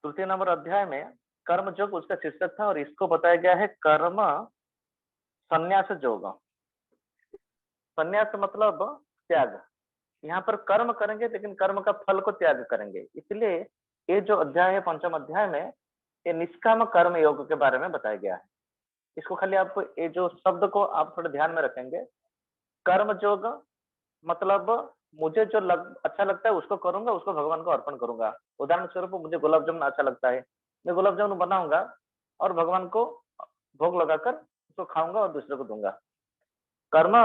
तृतीय नंबर अध्याय में कर्म योग उसका शीर्षक था और इसको बताया गया है कर्म संन्यास योग। संन्यास मतलब त्याग। यहाँ पर कर्म करेंगे लेकिन कर्म का फल को त्याग करेंगे, इसलिए ये जो अध्याय है पंचम अध्याय में ये निष्काम कर्म योग के बारे में बताया गया है। इसको खाली आपको ये जो शब्द को आप थोड़ा ध्यान में रखेंगे। कर्म योग मतलब मुझे जो अच्छा लगता है उसको करूंगा, उसको भगवान को अर्पण करूंगा। उदाहरण स्वरूप मुझे गुलाब जामुन अच्छा लगता है, मैं गुलाब जामुन बनाऊंगा और भगवान को भोग लगाकर उसको खाऊंगा और दूसरे को दूंगा। कर्म,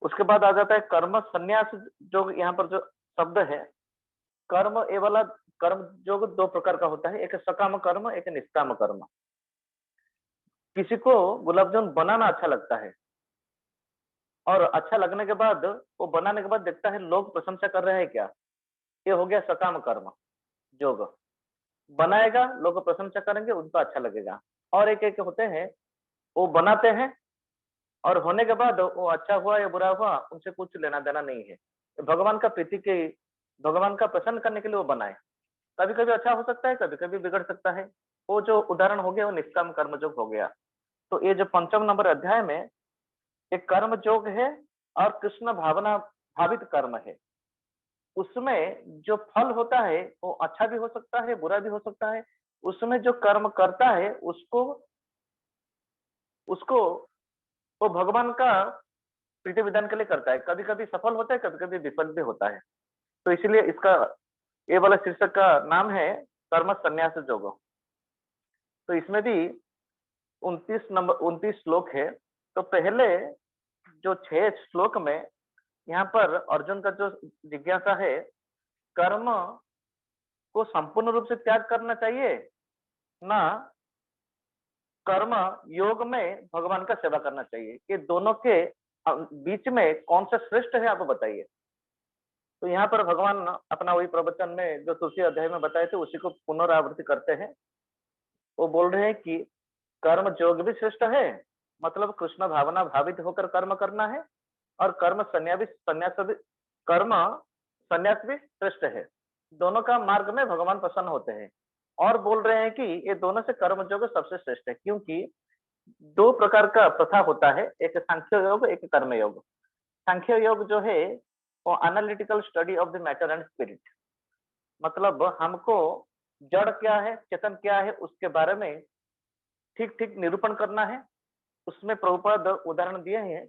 उसके बाद आ जाता है कर्म संन्यास। जो यहाँ पर जो शब्द है कर्म, ये वाला कर्म जो दो प्रकार का होता है, एक सकाम कर्म, एक निष्काम कर्म। किसी को गुलाब जामुन बनाना अच्छा लगता है और अच्छा लगने के बाद वो बनाने के बाद देखता है लोग प्रशंसा कर रहे हैं क्या, ये हो गया सकाम कर्म योग। बनाएगा, लोग प्रशंसा करेंगे, उनको अच्छा लगेगा। और एक एक होते हैं वो बनाते हैं और होने के बाद वो अच्छा हुआ या बुरा हुआ उनसे कुछ लेना देना नहीं है। भगवान का प्रीति के, भगवान का प्रसन्न करने के लिए वो बनाए। कभी कभी अच्छा हो सकता है, कभी कभी बिगड़ सकता है। वो जो उदाहरण हो गया वो निष्काम कर्म योग हो गया। तो ये जो पंचम नंबर अध्याय में एक कर्म योग है और कृष्ण भावना भावित कर्म है। उसमें जो फल होता है वो अच्छा भी हो सकता है, बुरा भी हो सकता है। उसमें जो कर्म करता है उसको उसको वो भगवान का प्रीति विधान के लिए करता है। कभी कभी सफल होता है, कभी कभी विफल भी होता है। तो इसलिए इसका ये वाला शीर्षक का नाम है कर्म संन्यास योग। तो इसमें भी 29 श्लोक है। तो पहले जो 6 श्लोक में यहाँ पर अर्जुन का जो जिज्ञासा है, कर्म को संपूर्ण रूप से त्याग करना चाहिए ना कर्म योग में भगवान का सेवा करना चाहिए, ये दोनों के बीच में कौन सा श्रेष्ठ है आप बताइए। तो यहाँ पर भगवान अपना वही प्रवचन में जो तुलसी अध्याय में बताए थे उसी को पुनरावृत्ति करते हैं। वो बोल रहे हैं कि कर्म योग भी श्रेष्ठ है, मतलब कृष्ण भावना भावित होकर कर्म करना है, और कर्म संन्यास भी, कर्म संन्यास भी श्रेष्ठ है। दोनों का मार्ग में भगवान प्रसन्न होते हैं। और बोल रहे हैं कि ये दोनों से कर्म योग सबसे श्रेष्ठ है, क्योंकि दो प्रकार का प्रथा होता है, एक सांख्य योग, एक कर्म योग। सांख्य योग जो है वो analytical study of the matter and spirit, मतलब हमको जड़ क्या है, चेतन क्या है, उसके बारे में ठीक ठीक निरूपण करना है। उसमें प्रभुपाद उदाहरण दिए हैं।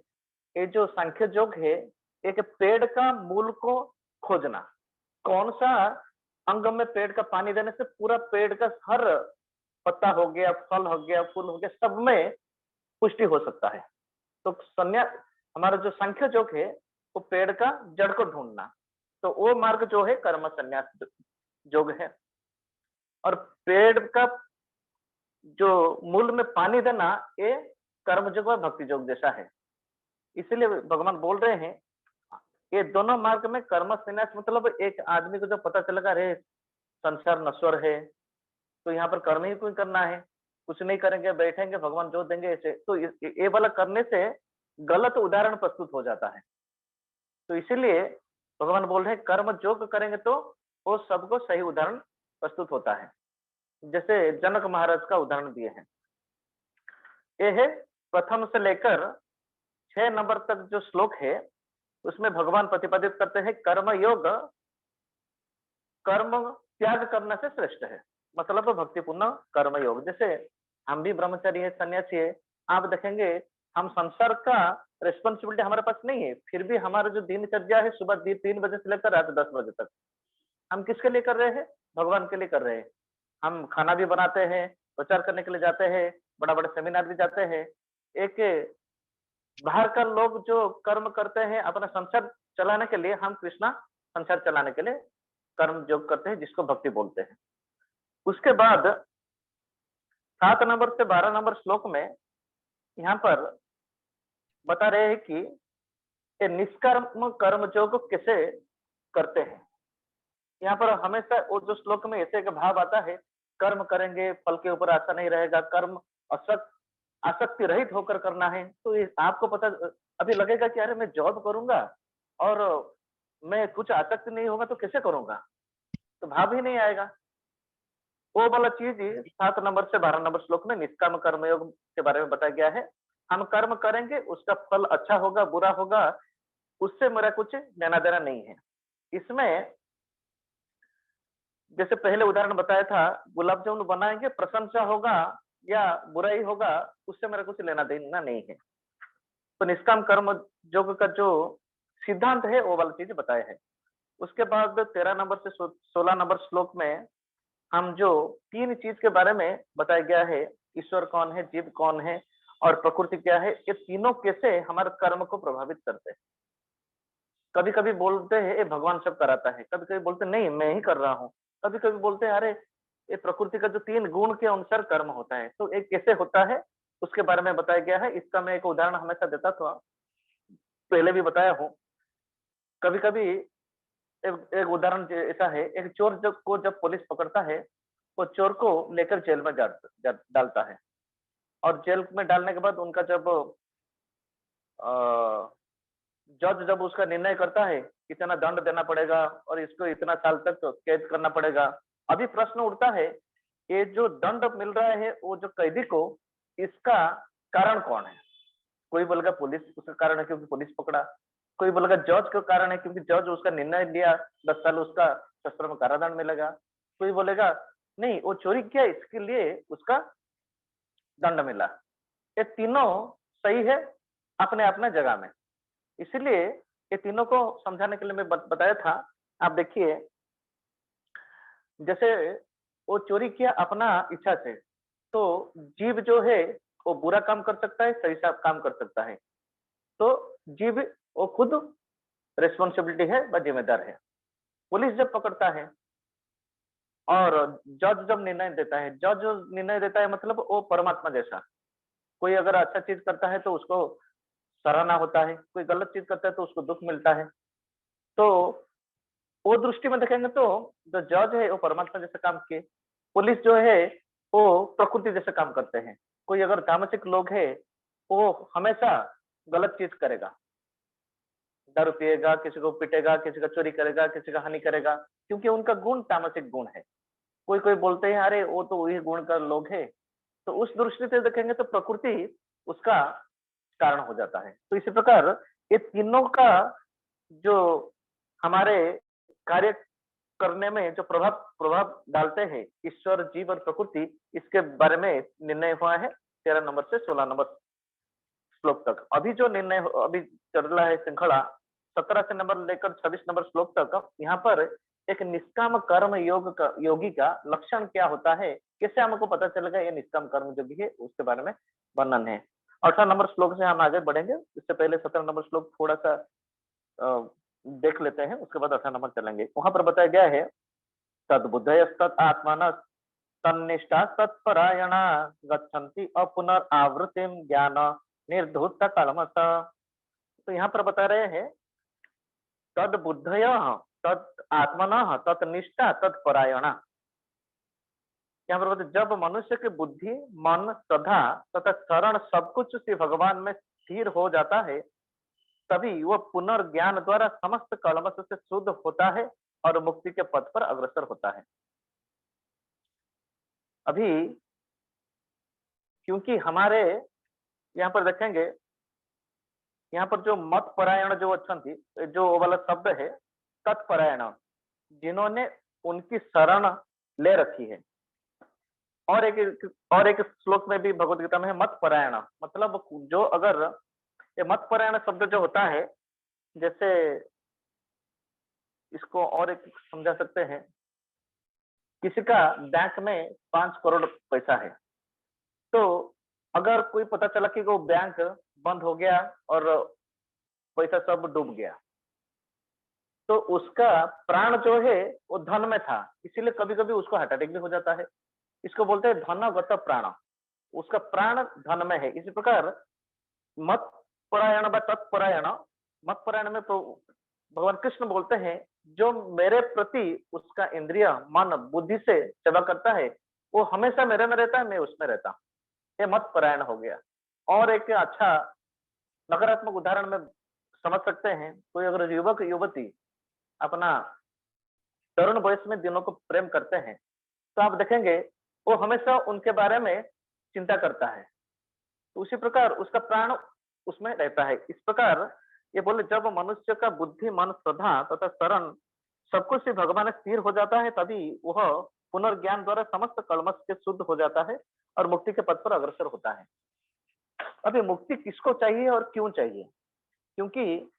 ये जो सांख्य योग है, एक पेड़ का मूल को खोजना, कौन सा अंग में पेड़ का पानी देने से पूरा पेड़ का हर पत्ता हो गया, फल हो गया, फूल हो गया, सब में पुष्टि हो सकता है। तो संन्यास, हमारा जो सांख्य योग है वो पेड़ का जड़ को ढूंढना, तो वो मार्ग जो है कर्म संन्यास योग है। और पेड़ का जो मूल में पानी देना ये कर्म योग और भक्ति योग जैसा है। इसलिए भगवान बोल रहे हैं ये दोनों मार्ग में कर्म संन्यास, मतलब एक आदमी को जो पता चलेगा रे संसार नश्वर है तो यहाँ पर कर्म ही क्यों करना है, कुछ नहीं करेंगे, बैठेंगे, भगवान जो देंगे ऐसे, तो ये वाला करने से गलत उदाहरण प्रस्तुत हो जाता है। तो इसीलिए भगवान बोल रहे हैं कर्म योग करेंगे तो वो सबको सही उदाहरण प्रस्तुत होता है। जैसे जनक महाराज का उदाहरण दिए हैं। ये है प्रथम से लेकर 6 नंबर तक जो श्लोक है उसमें भगवान प्रतिपादित करते हैं कर्म योग कर्म त्याग करने से श्रेष्ठ है, मतलब भक्तिपूर्ण कर्म योग। जैसे हम भी ब्रह्मचारी है, सन्यासी है, आप देखेंगे हम संसार का रिस्पॉन्सिबिलिटी हमारे पास नहीं है, फिर भी हमारा जो दिनचर्या है सुबह 3 बजे से लेकर रात 10 बजे तक हम किसके लिए कर रहे हैं, भगवान के लिए कर रहे हैं। हम खाना भी बनाते हैं, प्रचार करने के लिए जाते हैं, बड़ा बड़ा सेमिनार भी जाते हैं। एक बाहर का लोग जो कर्म करते हैं अपना संसार चलाने के लिए, हम कृष्णा संसार चलाने के लिए कर्म योग करते हैं, जिसको भक्ति बोलते हैं। उसके बाद 7 नंबर से 12 नंबर श्लोक में यहाँ पर बता रहे हैं कि ये निष्कर्म कर्म योग कैसे करते हैं। यहाँ पर हमेशा वो जो श्लोक में ऐसे एक भाव आता है, कर्म करेंगे फल के ऊपर आशा नहीं रहेगा, कर्म आसक्ति रहित होकर करना है। तो ये आपको पता अभी लगेगा कि अरे मैं जॉब करूंगा और मैं कुछ आसक्ति नहीं होगा तो कैसे करूंगा, तो भाव ही नहीं आएगा। वो वाला चीज ही 7 नंबर से 12 नंबर श्लोक में निष्काम कर्मयोग के बारे में बताया गया है। हम कर्म करेंगे, उसका फल अच्छा होगा बुरा होगा, उससे मेरा कुछ लेना देना नहीं है। इसमें जैसे पहले उदाहरण बताया था, गुलाब जामुन बनाएंगे, प्रशंसा होगा या बुराई होगा, उससे मेरा कुछ लेना देना नहीं है। तो निष्काम कर्म योग का जो सिद्धांत है वो वाला चीज बताया है। उसके बाद 13 नंबर से 16 नंबर श्लोक में हम जो 3 चीज के बारे में बताया गया है, ईश्वर कौन है, जीव कौन है और प्रकृति क्या है, ये तीनों कैसे हमारे कर्म को प्रभावित करते हैं। कभी कभी बोलते हैं ये भगवान सब कराता है, कभी कभी बोलते नहीं मैं ही कर रहा हूँ, कभी कभी बोलते हैं अरे ये प्रकृति का जो 3 गुण के अनुसार कर्म होता है, तो ये कैसे होता है उसके बारे में बताया गया है। इसका मैं एक उदाहरण हमेशा देता था, पहले भी बताया हूँ। कभी कभी एक उदाहरण ऐसा है, एक चोर जब पुलिस पकड़ता है, वो चोर को लेकर जेल में डालता है, और जेल में डालने के बाद उनका जब जज जब उसका निर्णय करता है कितना दंड देना पड़ेगा और इसको इतना साल तक कैद करना पड़ेगा, अभी प्रश्न उठता है ये जो दंड मिल रहा है वो जो कैदी को, इसका कारण कौन है। कोई बोलेगा पुलिस उसका कारण है क्योंकि पुलिस पकड़ा, कोई बोलेगा जज का कारण है क्योंकि जज उसका निर्णय लिया 10 साल उसका सश्रम कारादंड मिलेगा, कोई बोलेगा नहीं वो चोरी किया इसके लिए उसका दंड मिला। ये तीनों सही है अपने अपने जगह में, इसलिए ये तीनों को समझाने के लिए मैं बताया था। आप देखिए जैसे वो चोरी किया अपना इच्छा से, तो जीव जो है वो बुरा काम कर सकता है, सही काम कर सकता है। तो जीव वो खुद रिस्पॉन्सिबिलिटी है व जिम्मेदार है। पुलिस जब पकड़ता है और जज जब निर्णय देता है, जज जो निर्णय देता है मतलब वो परमात्मा जैसा, कोई अगर अच्छा चीज करता है तो उसको सराहना होता है, कोई गलत चीज करता है तो उसको दुख मिलता है। तो वो दृष्टि में देखेंगे तो जो जज है वो परमात्मा जैसे काम किए, पुलिस जो है वो प्रकृति जैसे काम करते हैं। कोई अगर तामसिक लोग है वो हमेशा गलत चीज करेगा, दारू पिएगा, किसी को पीटेगा, किसी का चोरी करेगा, किसी का हानि करेगा, क्योंकि उनका गुण तामसिक गुण है। कोई कोई बोलते हैं अरे वो तो वही गुण का लोग है, तो उस दृष्टि से देखेंगे तो प्रकृति उसका कारण हो जाता है। तो इसी प्रकार ये तीनों का जो हमारे कार्य करने में जो प्रभाव प्रभाव डालते हैं, ईश्वर जीव और प्रकृति, इसके बारे में निर्णय हुआ है 13 नंबर से 16 नंबर श्लोक तक। अभी जो निर्णय अभी चल रहा है श्रृंखला 17 से नंबर लेकर 26 नंबर श्लोक तक, यहाँ पर एक निष्काम कर्म योगी का लक्षण क्या होता है, कैसे हमको पता चलेगा ये निष्काम कर्म योगी है, उसके बारे में वर्णन है। 18 नंबर श्लोक से हम आगे बढ़ेंगे, इससे पहले 17 नंबर श्लोक थोड़ा सा देख लेते हैं, उसके बाद 18 नंबर चलेंगे। वहां पर बताया गया है तद्बुद्धयस्तत् आत्मनः तन्निष्ठा तत्परायणा गच्छन्ति अपुनरावृत्तिम ज्ञान निर्धूत कलमसा। तो यहाँ पर बता रहे हैं तद्बुद्धयः तत् आत्मनः तत्निष्ठा तत्परायणा। यहाँ पर बताते जब मनुष्य की बुद्धि मन श्रद्धा तथा चरण सब कुछ श्री भगवान में स्थिर हो जाता है, तभी वह पुनर्ज्ञान द्वारा समस्त कलमश से शुद्ध होता है और मुक्ति के पथ पर अग्रसर होता है। अभी क्योंकि हमारे यहाँ पर देखेंगे, यहाँ पर जो मत परायण जो अच्छी जो वाला शब्द है तत्परायण, जिन्होंने उनकी शरण ले रखी है। और एक श्लोक में भी भगवत गीता में है मत परायण, मतलब जो अगर ये मत परायण शब्द जो होता है, जैसे इसको और एक समझा सकते हैं, किसी का बैंक में 5 करोड़ पैसा है, तो अगर कोई पता चला कि वो बैंक बंद हो गया और पैसा सब डूब गया, तो उसका प्राण जो है वो धन में था, इसीलिए कभी कभी उसको हार्ट अटैक भी हो जाता है। इसको बोलते हैं धनगत प्राण, उसका प्राण धन में है। इसी प्रकार मत परायण व तत्परायण, मत परायण में तो भगवान कृष्ण बोलते हैं जो मेरे प्रति उसका इंद्रिय मन बुद्धि से सेवा करता है वो हमेशा मेरे में रहता है, मैं उसमें रहता हूँ, ये मत परायण हो गया। और एक अच्छा नकारात्मक उदाहरण में समझ सकते हैं, कोई अगर युवक युवती अपना तरुण वयस में दिनों को प्रेम करते हैं, तो आप देखेंगे वो हमेशा उनके बारे में चिंता करता है। तो उसी प्रकार उसका प्राण उसमें रहता है। इस प्रकार ये बोले जब मनुष्य का बुद्धि, मन, श्रद्धा तथा शरण सब कुछ ही भगवान में स्थिर हो जाता है, तभी वह पुनर्ज्ञान द्वारा समस्त कल्मश से शुद्ध हो जाता है और मुक्ति के पथ पर अग्रसर होता है। अभी मुक्ति किसको चाहिए और क्यों चाहिए? क्योंकि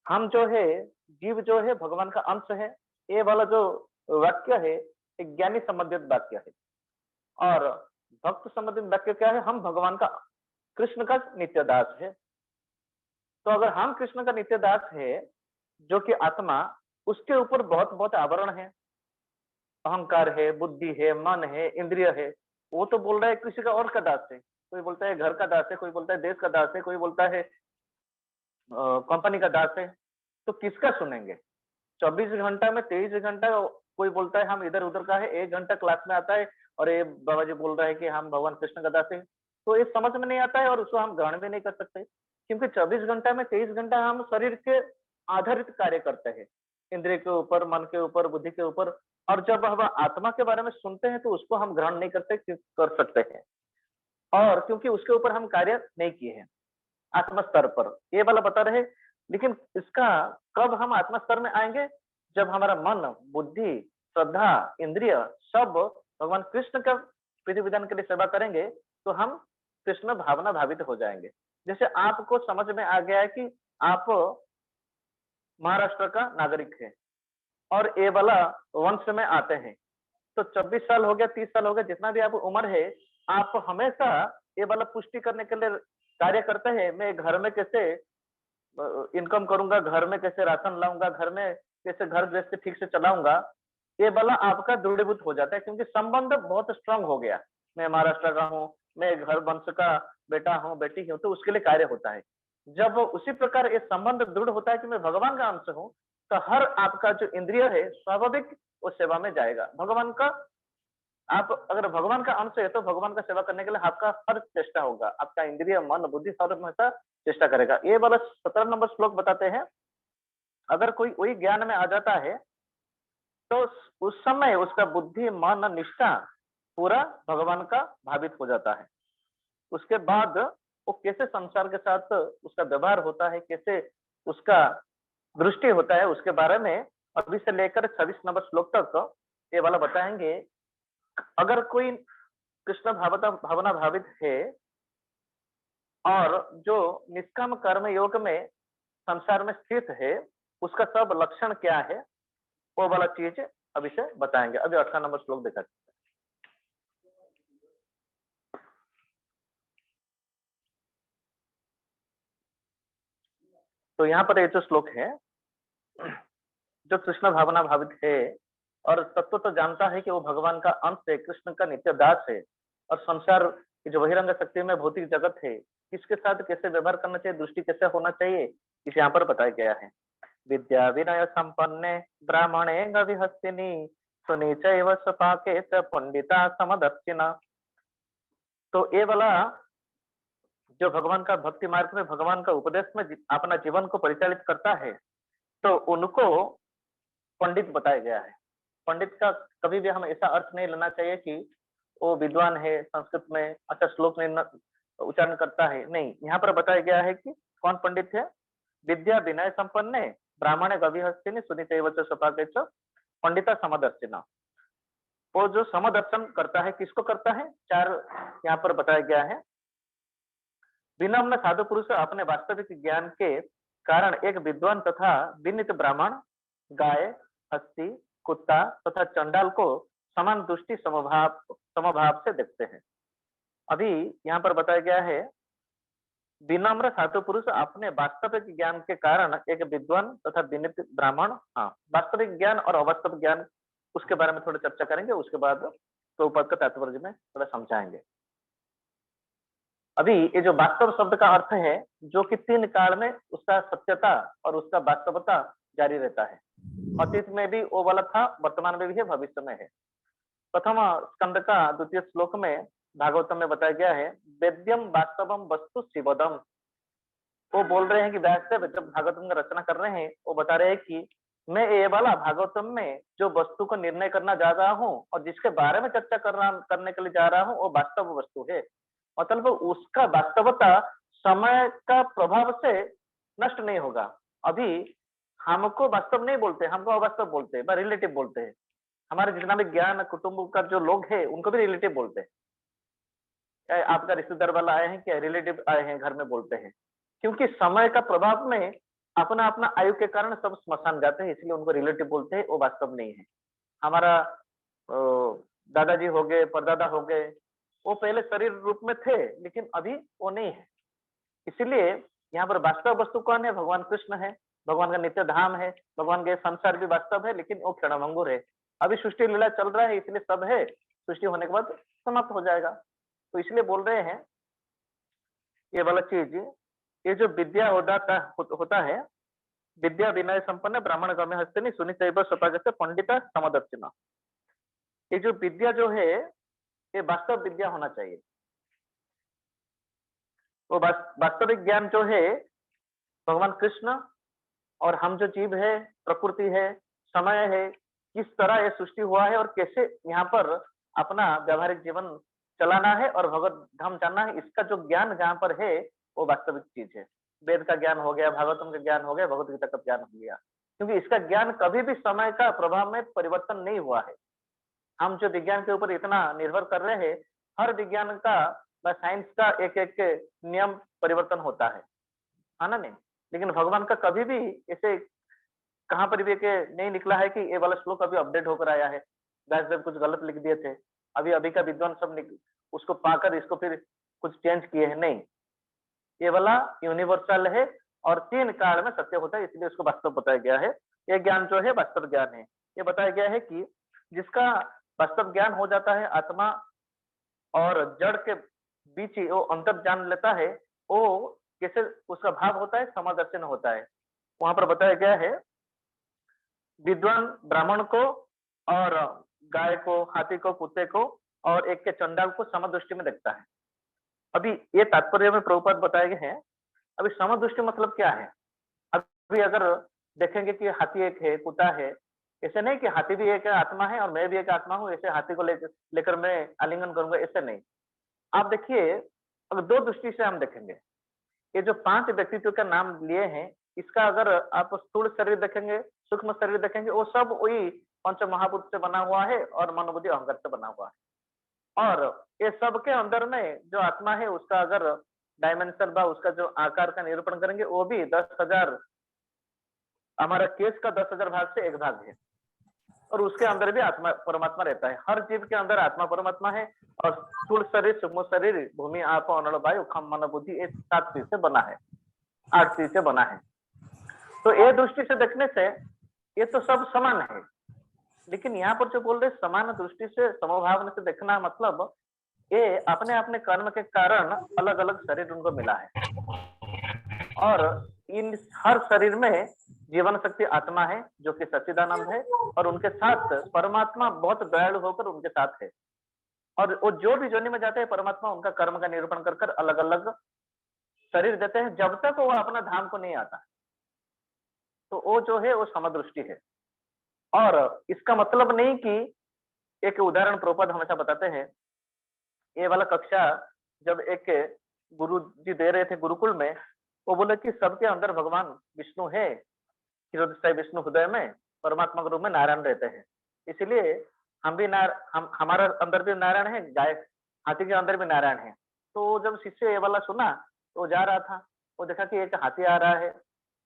हम जो है, जीव जो है भगवान का अंश है। ये वाला जो वाक्य है एक ज्ञानी संबंधित वाक्य है। और भक्त संबंधित वाक्य क्या है? हम भगवान का, कृष्ण का नित्य दास है। तो अगर हम कृष्ण का नित्य दास है, जो कि आत्मा, उसके ऊपर बहुत बहुत आवरण है, अहंकार है, बुद्धि है, मन है, इंद्रिय है। वो तो बोल रहा है किसी का और का दास है। कोई बोलता है घर का दास है, कोई बोलता है देश का दास है, कोई बोलता है कंपनी का दास है। तो किसका सुनेंगे? 24 घंटा में 23 घंटा कोई बोलता है हम इधर उधर का है, 1 घंटा क्लास में आता है और ये बाबा जी बोल रहा है कि हम भगवान कृष्ण का दास है। तो ये समझ में नहीं आता है और उसको हम ग्रहण भी नहीं कर सकते, क्योंकि 24 घंटा में 23 घंटा हम शरीर के आधारित कार्य करते हैं, इंद्रिय के ऊपर, मन के ऊपर, बुद्धि के ऊपर। और जब हम आत्मा के बारे में सुनते हैं तो उसको हम ग्रहण नहीं कर सकते हैं, और क्योंकि उसके ऊपर हम कार्य नहीं किए हैं आत्म स्तर पर, ये वाला बता रहे। लेकिन इसका कब हम आत्म स्तर में आएंगे? जब हमारा मन, बुद्धि, श्रद्धा, इंद्रिय सब भगवान कृष्ण का विधि विधान के लिए सेवा करेंगे, तो हम कृष्ण भावना भावित हो जाएंगे। जैसे आपको समझ में आ गया है कि आप महाराष्ट्र का नागरिक है और ये वाला वंश में आते हैं, तो 24 साल हो गया, 30 साल हो गया, जितना भी आप उम्र है, आप हमेशा ये वाला पुष्टि करने के लिए कार्य करते हैं, मैं घर में कैसे इनकम करूंगा, घर में कैसे राशन लाऊंगा, घर में कैसे घर गृहस्थी ठीक से चलाऊंगा। ये वाला आपका दृढ़ीभूत हो जाता है, क्योंकि संबंध बहुत स्ट्रांग हो गया। मैं महाराष्ट्र का हूँ, मैं घर वंश का बेटा हूँ, बेटी हूँ, तो उसके लिए कार्य होता है। जब उसी प्रकार ये संबंध दृढ़ होता है कि मैं भगवान का अंश हूँ, तो हर आपका जो इंद्रिय है स्वाभाविक उस सेवा में जाएगा। भगवान का, आप अगर भगवान का अंश है तो भगवान का सेवा करने के लिए आपका हर चेष्टा होगा, आपका इंद्रिय, मन, बुद्धि सब हमेशा चेष्टा करेगा। ये वाला 17 नंबर श्लोक बताते हैं, अगर कोई वही ज्ञान में आ जाता है तो उस समय उसका बुद्धि, मन, निष्ठा पूरा भगवान का भावित हो जाता है। उसके बाद वो कैसे संसार के साथ उसका व्यवहार होता है, कैसे उसका दृष्टि होता है, उसके बारे में अभी से लेकर 26 नंबर श्लोक तक ये वाला बताएंगे। अगर कोई कृष्ण भावना भावित है और जो निष्काम कर्म योग में संसार में स्थित है, उसका सब लक्षण क्या है, वो वाला चीज अभी से बताएंगे। अभी 18 नंबर श्लोक देखा। तो यहाँ पर ये जो श्लोक है, जो कृष्ण भावना भावित है और तत्व तो जानता है कि वो भगवान का अंश है, कृष्ण का नित्य दास है, और संसार की जो बहिरंग शक्ति में भौतिक जगत है, किसके साथ कैसे व्यवहार करना चाहिए, दृष्टि कैसे होना चाहिए, इसे यहाँ पर बताया गया है। विद्या विनय संपन्ने ब्राह्मणे गविहस्तिनी सुनी चैव स्वपाके च पंडिता समदर्शिना। तो ये वाला जो भगवान का भक्ति मार्ग में भगवान का उपदेश में अपना जीवन को परिचालित करता है, तो उनको पंडित बताया गया है। पंडित का कभी भी हम ऐसा अर्थ नहीं लेना चाहिए कि वो विद्वान है, संस्कृत में अच्छा श्लोक नहीं उच्चारण करता है, नहीं। यहाँ पर बताया गया है कि कौन पंडित है? विद्या विनय संपन्न ब्राह्मण गविहस्तिनी सुनीते स्वपाके च पंडिता समदर्शिना। वो जो समदर्शन करता है, किसको करता है? 4 यहाँ पर बताया गया है। विनम्र साधु पुरुष अपने वास्तविक ज्ञान के कारण एक विद्वान तथा विनीत ब्राह्मण, गाय, हस्ती, कुत्ता तथा चंडाल को समान दृष्टि समभाव से देखते हैं। अभी यहाँ पर बताया गया है, विनम्र साधु पुरुष अपने वास्तविक ज्ञान के कारण एक विद्वान तथा विनीत ब्राह्मण। हाँ, वास्तविक ज्ञान और अवास्तविक ज्ञान, उसके बारे में थोड़ा चर्चा करेंगे, उसके बाद प्रभुपाद का तात्पर्य में थोड़ा समझाएंगे। अभी ये जो वास्तव शब्द का अर्थ है, जो कि 3 काल में उसका सत्यता और उसका वास्तवता जारी रहता है। अतीत में भी वो वाला था, वर्तमान में भी है, भविष्य में है। प्रथम स्कंद का 2 श्लोक में भागवतम में बताया गया है, वेद्यम वास्तवम वस्तु शिवदम। वो बोल रहे हैं कि व्यासदेव जब भागवतम की रचना कर रहे हैं, वो बता रहे हैं कि मैं ये वाला भागवतम में जो वस्तु को निर्णय करना जा रहा हूँ और जिसके बारे में चर्चा करने के लिए जा रहा हूँ वो वास्तव वस्तु है। मतलब उसका वास्तवता समय का प्रभाव से नष्ट नहीं होगा। अभी हमको वास्तव नहीं बोलते, हमको अवास्तव बोलते हैं, रिलेटिव बोलते हैं। हमारे जितना भी ज्ञान कुटुंब का जो लोग है उनको भी रिलेटिव बोलते हैं। चाहे आपका रिश्तेदार वाला आए हैं क्या, रिलेटिव आए हैं घर में बोलते हैं। क्योंकि समय का प्रभाव में अपना अपना आयु के कारण सब स्मशान जाते हैं, इसलिए उनको रिलेटिव बोलते हैं, वो वास्तव नहीं है। हमारा दादाजी हो गए, परदादा हो गए, वो पहले शरीर रूप में थे लेकिन अभी वो नहीं है। इसीलिए यहाँ पर वास्तव वस्तु कौन है? भगवान कृष्ण है, भगवान का नित्य धाम है, भगवान के संसार भी वास्तव है लेकिन वो क्षणभंगुर है। अभी सृष्टि लीला चल रहा है इसलिए सब है, सृष्टि होने के बाद समाप्त हो जाएगा। तो इसलिए बोल रहे हैं ये वाला चीज, ये जो विद्या होता है, विद्या विनय संपन्न ब्राह्मण गम्य हस्तिनी सुनिचैव स्वपाकस्य पंडिता समदर्शिना। ये जो विद्या जो है ये वास्तव विद्या होना चाहिए। वो वास्तविक ज्ञान जो है भगवान कृष्ण और हम जो जीव है, प्रकृति है, समय है, किस तरह ये सृष्टि हुआ है और कैसे यहाँ पर अपना व्यावहारिक जीवन चलाना है और भगवत धाम जानना है, इसका जो ज्ञान जहाँ पर है वो वास्तविक चीज है। वेद का ज्ञान हो गया, भागवतम का ज्ञान हो गया, भगवत गीता का ज्ञान हो गया। क्योंकि इसका ज्ञान कभी भी समय का प्रभाव में परिवर्तन नहीं हुआ है। हम जो विज्ञान के ऊपर इतना निर्भर कर रहे हैं, हर विज्ञान का व साइंस का एक एक नियम परिवर्तन होता है ना नहीं? लेकिन भगवान का कभी भी ऐसे कहाँ पर भी के नहीं निकला है कि ये वाला श्लोक अभी अपडेट होकर आया है, व्यासदेव कुछ गलत लिख दिए थे, अभी अभी का विद्वान सब उसको पाकर इसको फिर कुछ चेंज किए हैं, नहीं। ये वाला यूनिवर्सल है और 3 काल में सत्य होता है, इसलिए उसको वास्तव बताया गया है। ये ज्ञान जो है वास्तव ज्ञान है। ये बताया गया है कि जिसका वास्तव ज्ञान हो जाता है, आत्मा और जड़ के बीच ही वो अंतर जान लेता है, वो कैसे उसका भाव होता है, समदर्शन होता है। वहां पर बताया गया है विद्वान ब्राह्मण को और गाय को, हाथी को, कुत्ते को और एक के चंडाल को समदृष्टि में देखता है। अभी ये तात्पर्य में प्रभुपाद बताए गए हैं। अभी समदृष्टि मतलब क्या है? अभी अगर देखेंगे कि हाथी एक है, कुत्ता है, ऐसे नहीं कि हाथी भी एक आत्मा है और मैं भी एक आत्मा हूँ, ऐसे हाथी को लेकर मैं आलिंगन करूंगा, ऐसे नहीं। आप देखिए, अगर 2 दृष्टि से हम देखेंगे, ये जो 5 व्यक्तित्व का नाम लिए हैं, इसका अगर आप स्थूल शरीर देखेंगे, सूक्ष्म शरीर देखेंगे, वो सब वही पंच महाभूत से बना हुआ है और मनोबुद्धि अहंकार से बना हुआ है। और ये सब के अंदर में जो आत्मा है उसका अगर डायमेंशन बा उसका जो आकार का निरूपण करेंगे, वो भी 10,000, हमारा केस का 10,000 भाग से एक भाग है। और उसके अंदर भी आत्मा परमात्मा रहता है। हर जीव के अंदर आत्मा परमात्मा है और स्थूल शरीर, सूक्ष्म शरीर, भूमि, आप, अनल, वायु, खम, मन, बुद्धि, ये 7 चीज से बना है, 8 चीज से बना है। तो ये दृष्टि से देखने से ये तो सब समान है। लेकिन यहाँ पर जो बोल रहे समान दृष्टि से, समभावना से देखना, मतलब ये अपने अपने कर्म के कारण अलग अलग शरीर उनको मिला है और इन हर शरीर में जीवन शक्ति आत्मा है जो कि सच्चिदानंद है और उनके साथ परमात्मा बहुत दयालु होकर उनके साथ है। और वो जो भी जोनि में जाते हैं, परमात्मा उनका कर्म का निरूपण कर अलग अलग शरीर देते हैं जब तक वो अपना धाम को नहीं आता। तो वो जो है वो समदृष्टि है। और इसका मतलब नहीं कि, एक उदाहरण प्रभुपाद हमेशा बताते हैं, ये वाला कक्षा जब एक गुरु जी दे रहे थे गुरुकुल में, वो बोले कि सबके अंदर भगवान विष्णु है, क्षीरोदय विष्णु हृदय में परमात्मा के रूप में नारायण रहते हैं। इसलिए हम भी हमारा अंदर भी नारायण है, गाय हाथी के अंदर भी नारायण है। तो जब शिष्य ये वाला सुना तो वो जा रहा था, वो देखा कि एक हाथी आ रहा है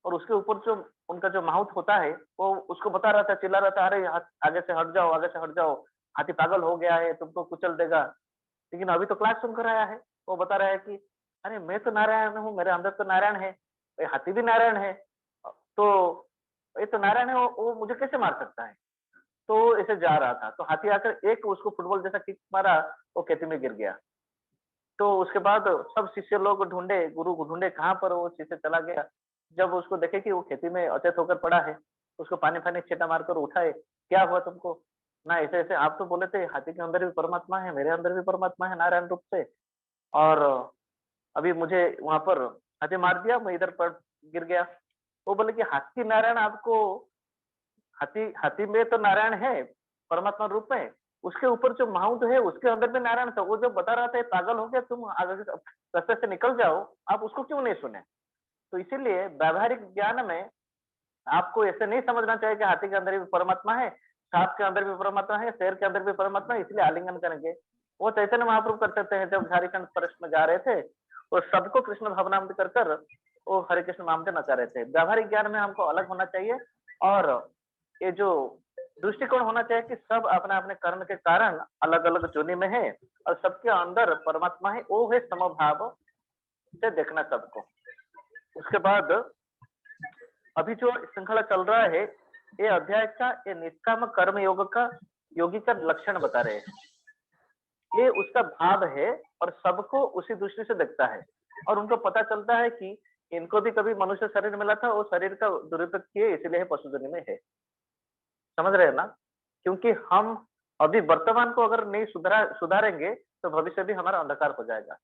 और उसके ऊपर जो उनका जो माउथ होता है वो उसको बता रहा था, चिल्ला रहा था, अरे आगे से हट जाओ, आगे से हट जाओ, हाथी पागल हो गया है, तुमको कुचल देगा। लेकिन अभी तो क्लास सुनकर आया है, वो बता रहा है कि अरे मैं तो नारायण हूँ, मेरे अंदर तो नारायण है, हाथी भी नारायण है, तो ये तो नारायण है, वो मुझे कैसे मार सकता है? तो ऐसे जा रहा था तो हाथी आकर एक उसको फुटबॉल जैसा किक मारा, वो खेती में गिर गया। तो उसके बाद सब शिष्य लोग ढूंढे, गुरु को ढूंढे, कहाँ पर वो शिष्य चला गया। जब उसको देखे कि वो खेती में अचेत होकर पड़ा है, उसको पानी फानी छींटा मारकर उठाए, क्या हुआ तुमको? ना ऐसे ऐसे आप तो बोले थे हाथी के अंदर भी परमात्मा है, मेरे अंदर भी परमात्मा है नारायण रूप से, और अभी मुझे वहां पर हाथी मार दिया, मैं इधर पर गिर गया। वो बोले कि हाथी नारायण आपको हाथी हाथी में तो नारायण है परमात्मा रूप में, उसके ऊपर जो माउंट है उसके अंदर भी नारायण था। वो जो बता रहा था पागल हो गया तुम, आगे रास्ते से निकल जाओ, आप उसको क्यों नहीं सुने? तो इसीलिए व्यावहारिक ज्ञान में आपको ऐसे नहीं समझना चाहिए कि हाथी के अंदर भी परमात्मा है, सांप के अंदर भी परमात्मा है, शेर के अंदर भी परमात्मा है, इसलिए आलिंगन करेंगे। वो चैतन्य महाप्रभु कर सकते हैं, जब झारखंड फॉरेस्ट में जा रहे थे और सबको कृष्ण भावनामृत कर कर वो हरे कृष्ण नामते नचा रहे थे। व्यावहारिक ज्ञान में हमको अलग होना चाहिए, और ये जो दृष्टिकोण होना चाहिए कि सब अपने अपने कर्म के कारण अलग अलग जोनि में है और सबके अंदर परमात्मा है, वो है समभाव से देखना सबको। उसके बाद अभी जो श्रृंखला चल रहा है, ये अध्याय का ये निष्काम कर्म योग का योगी का लक्षण बता रहे हैं। ये उसका भाव है और सबको उसी दृष्टि से देखता है, और उनको पता चलता है कि इनको भी कभी मनुष्य शरीर मिला था, वो शरीर का दुरुपयोग किए इसलिए पशु दुनिया में है। समझ रहे हैं ना? क्योंकि हम अभी वर्तमान को अगर नहीं सुधारेंगे तो भविष्य भी हमारा अंधकार हो जाएगा।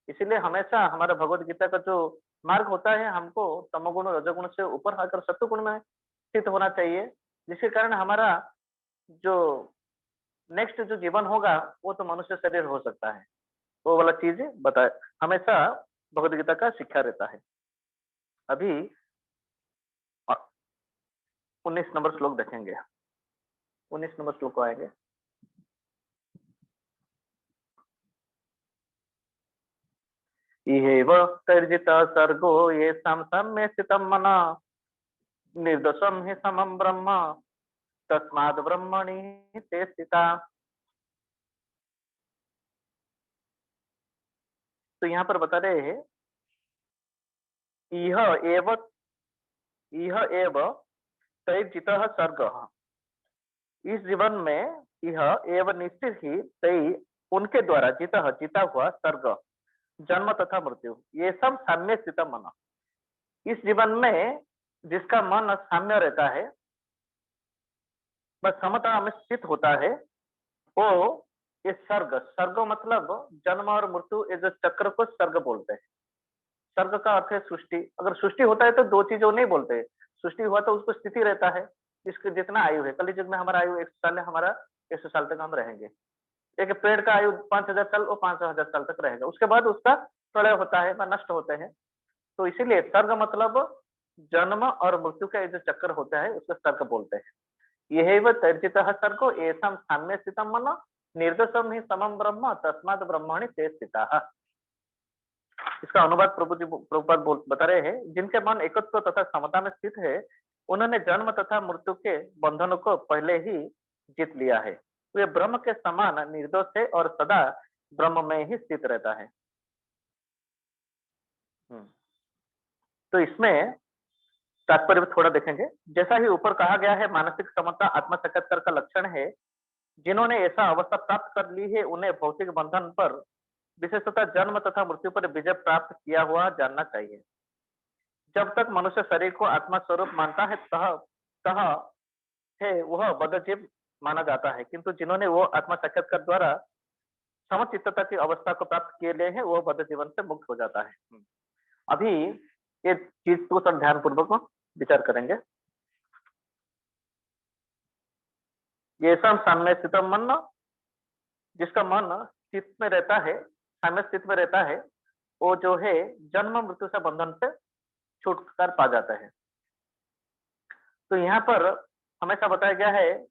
इसीलिए हमेशा हमारा भगवत गीता का जो मार्ग होता है, हमको तमोगुण रजोगुण से ऊपर आकर सत्वगुण में स्थित होना चाहिए, जिसके कारण हमारा जो नेक्स्ट जो जीवन होगा वो तो मनुष्य शरीर हो सकता है। वो वाला चीज बताए हमेशा भगवत गीता का शिक्षा रहता है। अभी 19 नंबर श्लोक देखेंगे, 19 नंबर श्लोक को आएंगे। इहेव तर्जिता सर्गो ये साम्य स्थितम मना निर्दोषम हि समम ब्रह्म तस्माद् ब्रह्मणि ते स्थिता। तो यहाँ पर बता रहे हैं इह एव तैर्जितः सर्गः, इस जीवन में यह एवं निश्चित ही तय उनके द्वारा जीता हुआ सर्ग, जन्म तथा मृत्यु, ये सब साम्य स्थित मन। इस जीवन में जिसका मन साम्य रहता है, बस समता में स्थित होता है, वो ये सर्ग, सर्ग मतलब जन्म और मृत्यु, ये जो चक्र को सर्ग बोलते हैं। सर्ग का अर्थ है सृष्टि। अगर सृष्टि होता है तो दो चीजों नहीं बोलते, सृष्टि हुआ तो उसको स्थिति रहता है, जिसके जितना आयु है। कलयुग में हमारा आयु 100 साल है, हमारा 100 साल तक हम रहेंगे। एक पेड़ का आयु 5000 साल, वो 5000 साल तक रहेगा, उसके बाद उसका प्रलय होता है, नष्ट होते हैं। तो इसीलिए सर्ग मतलब जन्म और मृत्यु का जो चक्र होता है उसको सर्ग बोलते हैं। यह तर्जित सर्गो एषां साम्य स्थितम मन निर्दोषम ही समम ब्रह्म तस्मात् ब्रह्मणि ते स्थिताः। इसका अनुवाद प्रभुपाद बता रहे हैं, जिनके मन एकत्व तथा समता में स्थित है, उन्होंने जन्म तथा मृत्यु के बंधनों को पहले ही जीत लिया है। वे ब्रह्म के समान निर्दोष है और सदा ब्रह्म में ही स्थित रहता है। तो इसमें तात्पर्य थोड़ा देखेंगे। जैसा ही ऊपर कहा गया है, मानसिक समता आत्म साक्षात्कार का लक्षण है। जिन्होंने ऐसा अवस्था प्राप्त कर ली है, उन्हें भौतिक बंधन पर, विशेषतः जन्म तथा मृत्यु पर विजय प्राप्त किया हुआ जानना चाहिए। जब तक मनुष्य शरीर को आत्मा स्वरूप मानता है, तह है वह बद्धजीव माना जाता है, किंतु जिन्होंने वो आत्मा साक्षात्कार द्वारा समचित्तता की अवस्था को प्राप्त किए ले हैं, वो बद्ध जीवन से मुक्त हो जाता है। अभी ये चीज को सब ध्यान पूर्वक विचार करेंगे। ये सब साम्य स्थित मन, जिसका मन स्थित में रहता है, साम्य स्थित में रहता है, वो जो है जन्म मृत्यु से बंधन से छुटकार पा जाता है। तो यहाँ पर हमेशा बताया गया है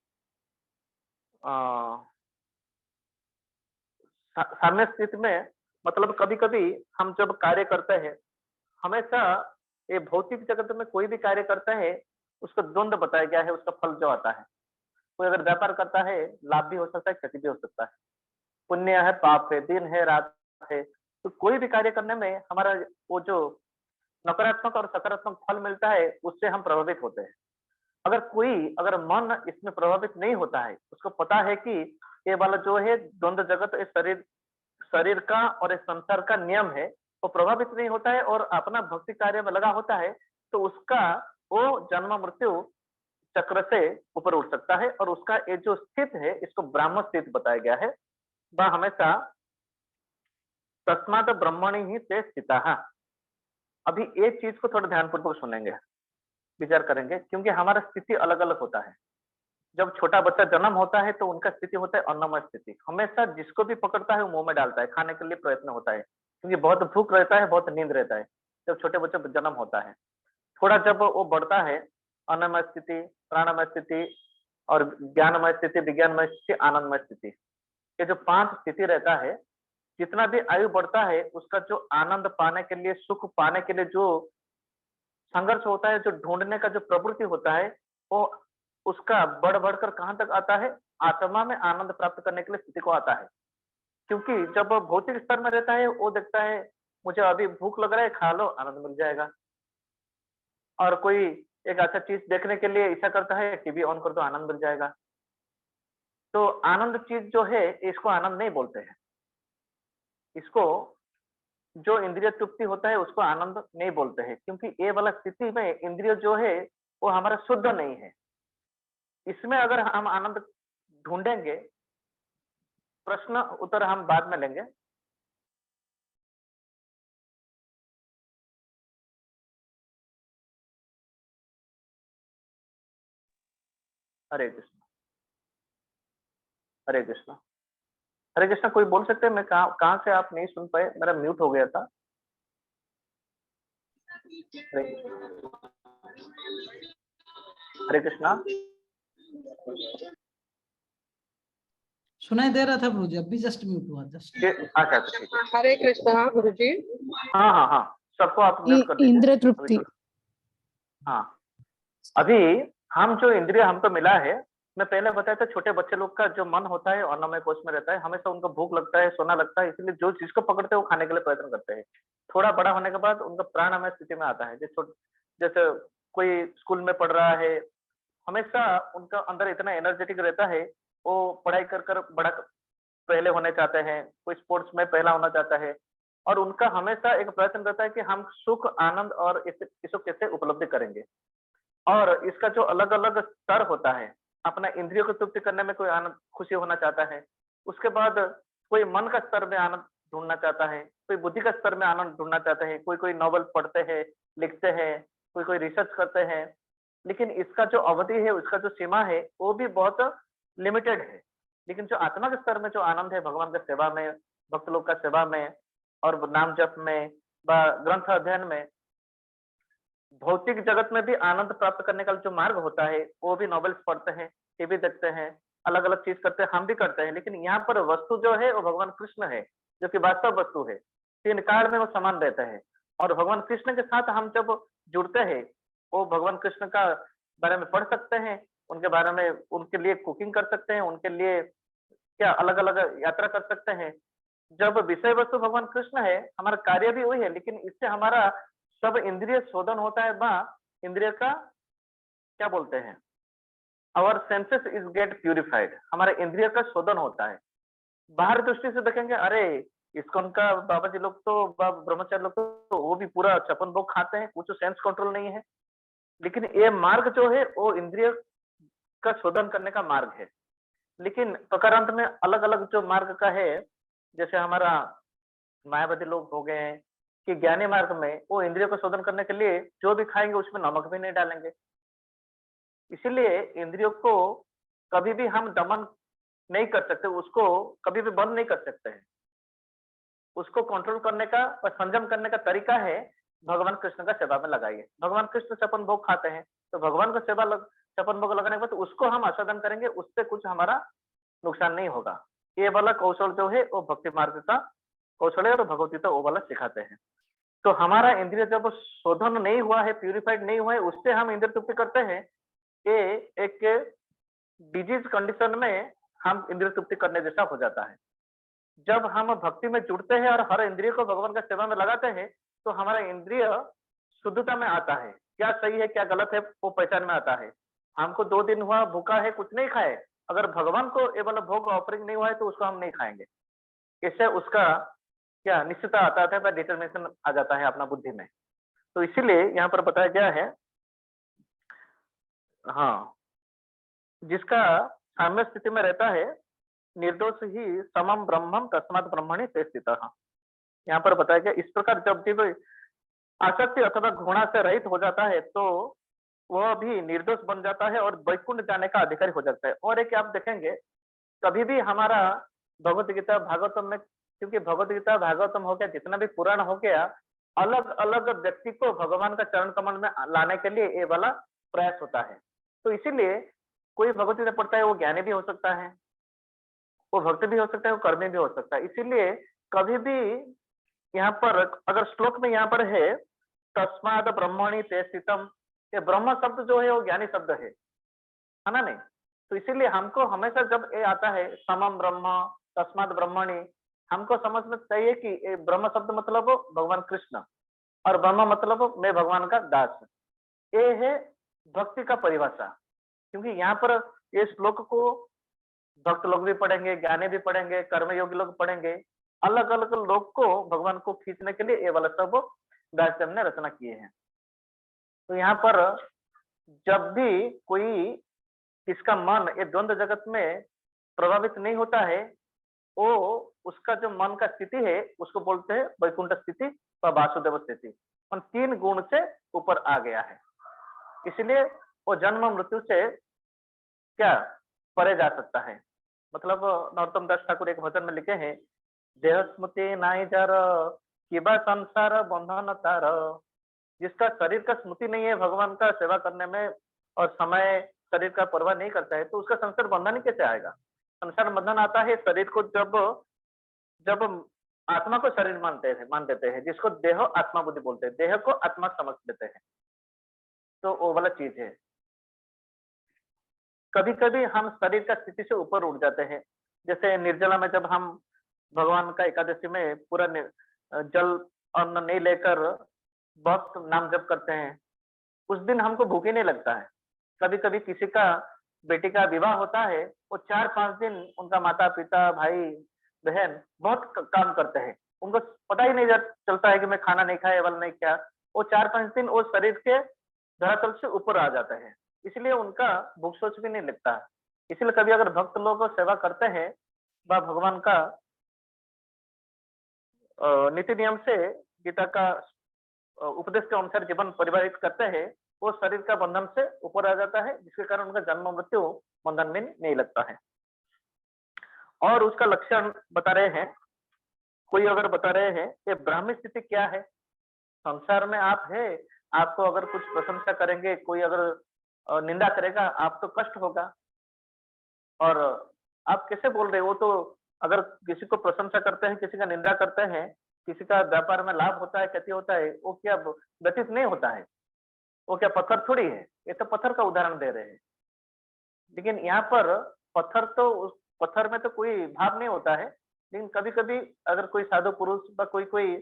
साम्य स्थिति में, मतलब कभी कभी हम जब कार्य करते हैं, हमेशा ये भौतिक जगत में कोई भी कार्य करता है, उसका द्वंद बताया गया है, उसका फल जो आता है। कोई अगर व्यापार करता है, लाभ भी हो सकता है, क्षति भी हो सकता है, पुण्य है पाप है, दिन है रात है। तो कोई भी कार्य करने में हमारा वो जो नकारात्मक और सकारात्मक फल मिलता है, उससे हम प्रभावित होते हैं। अगर मन इसमें प्रभावित नहीं होता है, उसको पता है कि ये वाला जो है द्वंद जगत, शरीर का और इस संसार का नियम है, वो प्रभावित नहीं होता है और अपना भक्ति कार्य में लगा होता है, तो उसका वो जन्म मृत्यु चक्र से ऊपर उठ सकता है। और उसका ये जो स्थित है, इसको ब्राह्म स्थित बताया गया है, वह हमेशा तस्मात् ब्रह्मणि ही ते स्थिताः। अभी एक चीज को थोड़ा ध्यानपूर्वक सुनेंगे। विचार करेंगे, क्योंकि हमारा स्थिति अलग अलग होता है। जब छोटा बच्चा जन्म होता है तो उनका स्थिति होता है अन्नमय स्थिति, हमेशा जिसको भी पकड़ता है वो मुंह में डालता है, खाने के लिए प्रयत्न होता है, क्योंकि बहुत भूख रहता है, बहुत नींद रहता है जब छोटे बच्चे का जन्म होता है। थोड़ा जब वो बढ़ता है, अन्नमय स्थिति, प्राणमय स्थिति और ज्ञानमय स्थिति, विज्ञानमय स्थिति, आनंदमय स्थिति, ये जो 5 स्थिति रहता है, जितना भी आयु बढ़ता है उसका जो आनंद पाने के लिए, सुख पाने के लिए जो संघर्ष होता है, जो ढूंढने का जो प्रवृत्ति होता है, वो उसका बढ़ बढ़कर कहाँ तक आता है, आत्मा में आनंद प्राप्त करने के लिए स्थिति को आता है। क्योंकि जब वो भौतिक स्तर में रहता है, वो देखता है मुझे अभी भूख लग रहा है, खा लो, आनंद मिल जाएगा। और कोई एक अच्छा चीज देखने के लिए इच्छा करता है, टीवी ऑन कर दो, आनंद मिल जाएगा। तो आनंद चीज जो है, इसको आनंद नहीं बोलते हैं। इसको, जो इंद्रिय तृप्ति होता है उसको आनंद नहीं बोलते हैं, क्योंकि ये वाला स्थिति में इंद्रिय जो है वो हमारा शुद्ध नहीं है। इसमें अगर हम आनंद ढूंढेंगे, प्रश्न उत्तर हम बाद में लेंगे। हरे कृष्ण, हरे कृष्ण, हरे कृष्ण। कोई बोल सकते हैं? मैं कहाँ कहाँ से आप नहीं सुन पाए, मेरा म्यूट हो गया था। हरे हरे कृष्णा। सुनाई दे रहा था गुरुजी, अभी जस्ट म्यूट हुआ जस्ट। अच्छा अच्छा, ठीक है। हरे कृष्णा गुरुजी। हाँ हाँ हाँ, सबको आप म्यूट कर दीजिए। इंद्रिय तृप्ति। हाँ, अभी हम जो इंद्रिय हमको मिला है, मैं पहले बताया था, छोटे बच्चे लोग का जो मन होता है अन्नमय कोश में रहता है, हमेशा उनको भूख लगता है, सोना लगता है, इसलिए जो चीज को पकड़ते हैं वो खाने के लिए प्रयत्न करते हैं। थोड़ा बड़ा होने के बाद उनका प्राणमय स्थिति में आता है। जैसे कोई स्कूल में पढ़ रहा है, हमेशा उनका अंदर इतना एनर्जेटिक रहता है, वो पढ़ाई कर कर बड़ा पहले होने चाहते हैं, कोई स्पोर्ट्स में पहला होना चाहता है, और उनका हमेशा एक प्रयत्न रहता है कि हम सुख, आनंद और इसको कैसे उपलब्धि करेंगे। और इसका जो अलग अलग स्तर होता है, अपना इंद्रियों को तृप्ति करने में कोई आनंद, खुशी होना चाहता है, उसके बाद कोई मन का स्तर में आनंद ढूंढना चाहता है, कोई बुद्धि का स्तर में आनंद ढूंढना चाहता है, कोई कोई नॉवल पढ़ते हैं, लिखते हैं, कोई कोई रिसर्च करते हैं। लेकिन इसका जो अवधि है, उसका जो सीमा है, वो भी बहुत लिमिटेड है। लेकिन जो आत्मा के स्तर में जो आनंद है, भगवान के सेवा में, भक्त लोग का सेवा में और नाम जप में, ग्रंथ अध्ययन में, भौतिक जगत में भी आनंद प्राप्त करने का जो मार्ग होता है, वो भी नॉवेल्स पढ़ते हैं, टीवी देखते हैं, अलग अलग चीज करते हैं, हम भी करते हैं। लेकिन यहाँ पर वस्तु जो है वो भगवान कृष्ण है, जो कि वास्तव वस्तु है। 3 काल में वो समान रहते हैं, और भगवान कृष्ण के साथ हम जब जुड़ते हैं, वो भगवान कृष्ण का बारे में पढ़ सकते हैं, उनके बारे में, उनके लिए कुकिंग कर सकते हैं, उनके लिए क्या अलग अलग यात्रा कर सकते हैं। जब विषय वस्तु भगवान कृष्ण है, हमारा कार्य भी वही है, लेकिन इससे हमारा सब इंद्रिय शोधन होता है। इंद्रिय का क्या बोलते हैं, our senses is get purified, हमारे इंद्रिय का शोधन होता है। बाहर दृष्टि से देखेंगे, अरे इस्कॉन का बाबा जी लोग तो, ब्रह्मचारी लोग तो वो भी पूरा छप्पन भोग खाते हैं, कुछ सेंस कंट्रोल नहीं है। लेकिन ये मार्ग जो है वो इंद्रिय का शोधन करने का मार्ग है। लेकिन प्रकारांत में अलग अलग जो मार्ग का है, जैसे हमारा मायावादी लोग हो गए हैं, कि ज्ञानी मार्ग में वो इंद्रियों को शोधन करने के लिए जो भी खाएंगे उसमें नमक भी नहीं डालेंगे। इसीलिए इंद्रियों को कभी भी हम दमन नहीं कर सकते, उसको कभी भी बंद नहीं कर सकते हैं। उसको कंट्रोल करने का और संयम करने का तरीका है, भगवान कृष्ण का सेवा में लगाइए। भगवान कृष्ण छप्पन भोग खाते हैं, तो भगवान का सेवा छप्पन भोग लगाने के बाद उसको हम आस्वादन करेंगे, उससे कुछ हमारा नुकसान नहीं होगा। ये वाला कौशल जो है वो भक्ति मार्ग का कौशल है, और भगवदगीता वो वाला सिखाते हैं। तो हमारा इंद्रिय जब शोधन नहीं हुआ है, प्यूरिफाइड नहीं हुआ है, उससे हम इंद्रिय तृप्ति करते हैं, ये एक डिजीज कंडीशन में हम इंद्रिय तृप्ति करने जैसा हो जाता है। जब हम भक्ति में जुड़ते हैं और हर इंद्रिय को भगवान का सेवा में लगाते हैं, तो हमारा इंद्रिय शुद्धता में आता है, क्या सही है क्या गलत है वो पहचान में आता है। हमको 2 दिन हुआ भूखा है, कुछ नहीं खाए, अगर भगवान को ये वाला भोग ऑफरिंग नहीं हुआ है तो उसको हम नहीं खाएंगे। इससे उसका क्या निश्चितता आता है, डिटर्मिनेशन आ जाता है अपना बुद्धि में। तो इसीलिए यहाँ पर बताया गया है, हाँ, जिसका साम्य स्थिति में रहता है, निर्दोष ही समम ब्रह्मम तस्मात् ब्रह्मणि ते स्थितः। यहाँ पर बताया गया, इस प्रकार जब जीव आसक्ति अथवा घृणा से रहित हो जाता है, तो वह भी निर्दोष बन जाता है और वैकुंठ जाने का अधिकारी हो जाता है। और एक आप देखेंगे, कभी भी हमारा भगवत गीता भागवतम में, क्योंकि भगवत गीता भागवतम हो गया, जितना भी पुराण हो गया, अलग अलग व्यक्ति को भगवान का चरण कमल में लाने के लिए ये वाला प्रयास होता है। तो इसीलिए कोई भगवत गीता पढ़ता है वो ज्ञानी भी हो सकता है, वो भक्त भी हो सकता है, वो कर्मी भी हो सकता है। इसीलिए कभी भी यहाँ पर अगर श्लोक में यहाँ पर है तस्माद ब्रह्मणि ते स्थितम, ये ब्रह्म शब्द जो है वो ज्ञानी शब्द है ना नहीं? तो इसीलिए हमको हमेशा जब ये आता है समम ब्रह्म तस्माद ब्रह्मणि, हमको समझना चाहिए कि ये ब्रह्म शब्द मतलब भगवान कृष्ण और ब्रह्म मतलब मैं भगवान का दास। ये है भक्ति का परिभाषा। क्योंकि यहाँ पर ये श्लोक को भक्त लोग भी पढ़ेंगे, ज्ञानी भी पढ़ेंगे, कर्मयोगी लोग पढ़ेंगे, अलग अलग लोग को भगवान को खींचने के लिए ये वाला सब व्यासदेव ने रचना किए हैं। तो यहाँ पर जब भी कोई किसका मन ये द्वंद्व जगत में प्रभावित नहीं होता है, वो उसका जो मन का स्थिति है उसको बोलते हैं वैकुंठ स्थिति व वासुदेव स्थिति। उन 3 गुण से ऊपर आ गया है, इसलिए वो जन्म मृत्यु से क्या परे जा सकता है। मतलब नरोत्तम दास ठाकुर एक भजन में लिखे हैं, देह स्मृति नाई जार किबा संसार बंधन तार, जिसका शरीर का स्मृति नहीं है भगवान का सेवा करने में और समय शरीर का परवाह नहीं करता है, तो उसका संसार बंधन ही कैसे आएगा? संसार बंधन आता है शरीर को जब जब आत्मा को शरीर मान देते हैं, जिसको देह आत्मा बुद्धि बोलते हैं, देह को आत्मा समझ लेते हैं, तो वो वाला चीज है। कभी कभी हम शरीर का स्थिति से ऊपर उठ जाते हैं, जैसे निर्जला में जब हम भगवान का एकादशी में पूरा जल अन्न नहीं लेकर बहुत नाम जप करते हैं, उस दिन हमको भूख ही नहीं लगता है। कभी कभी किसी का बेटी का विवाह होता है, वो 4-5 दिन उनका माता पिता भाई बहन बहुत काम करते हैं, उनको पता ही नहीं चलता है कि मैं खाना नहीं खाया वाला नहीं किया, वो 4-5 दिन वो शरीर के धरातल से ऊपर आ जाते हैं, इसलिए उनका भूख सोच भी नहीं लगता। इसलिए कभी अगर भक्त लोग सेवा करते हैं व भगवान का नीति नियम से गीता का उपदेश के अनुसार जीवन परिवारित करते हैं, वो शरीर का बंधन से ऊपर आ जाता है, जिसके कारण उनका जन्म मृत्यु बंधन में नहीं लगता है। और उसका लक्षण बता रहे हैं, कोई अगर बता रहे हैं कि ब्राह्मी स्थिति क्या है, संसार में आप है, आपको अगर कुछ प्रशंसा करेंगे, कोई अगर निंदा करेगा, आप तो कष्ट होगा। और आप कैसे बोल रहे हो? तो अगर किसी को प्रशंसा करते हैं, किसी का निंदा करते हैं, किसी का व्यापार में लाभ होता है, क्षति होता है, वो क्या व्यतीत नहीं होता है? वो क्या पत्थर थोड़ी है? ये तो पत्थर का उदाहरण दे रहे हैं। लेकिन यहाँ पर पत्थर तो उस पत्थर में तो कोई भाव नहीं होता है, लेकिन कभी कभी अगर कोई साधु पुरुष व कोई कोई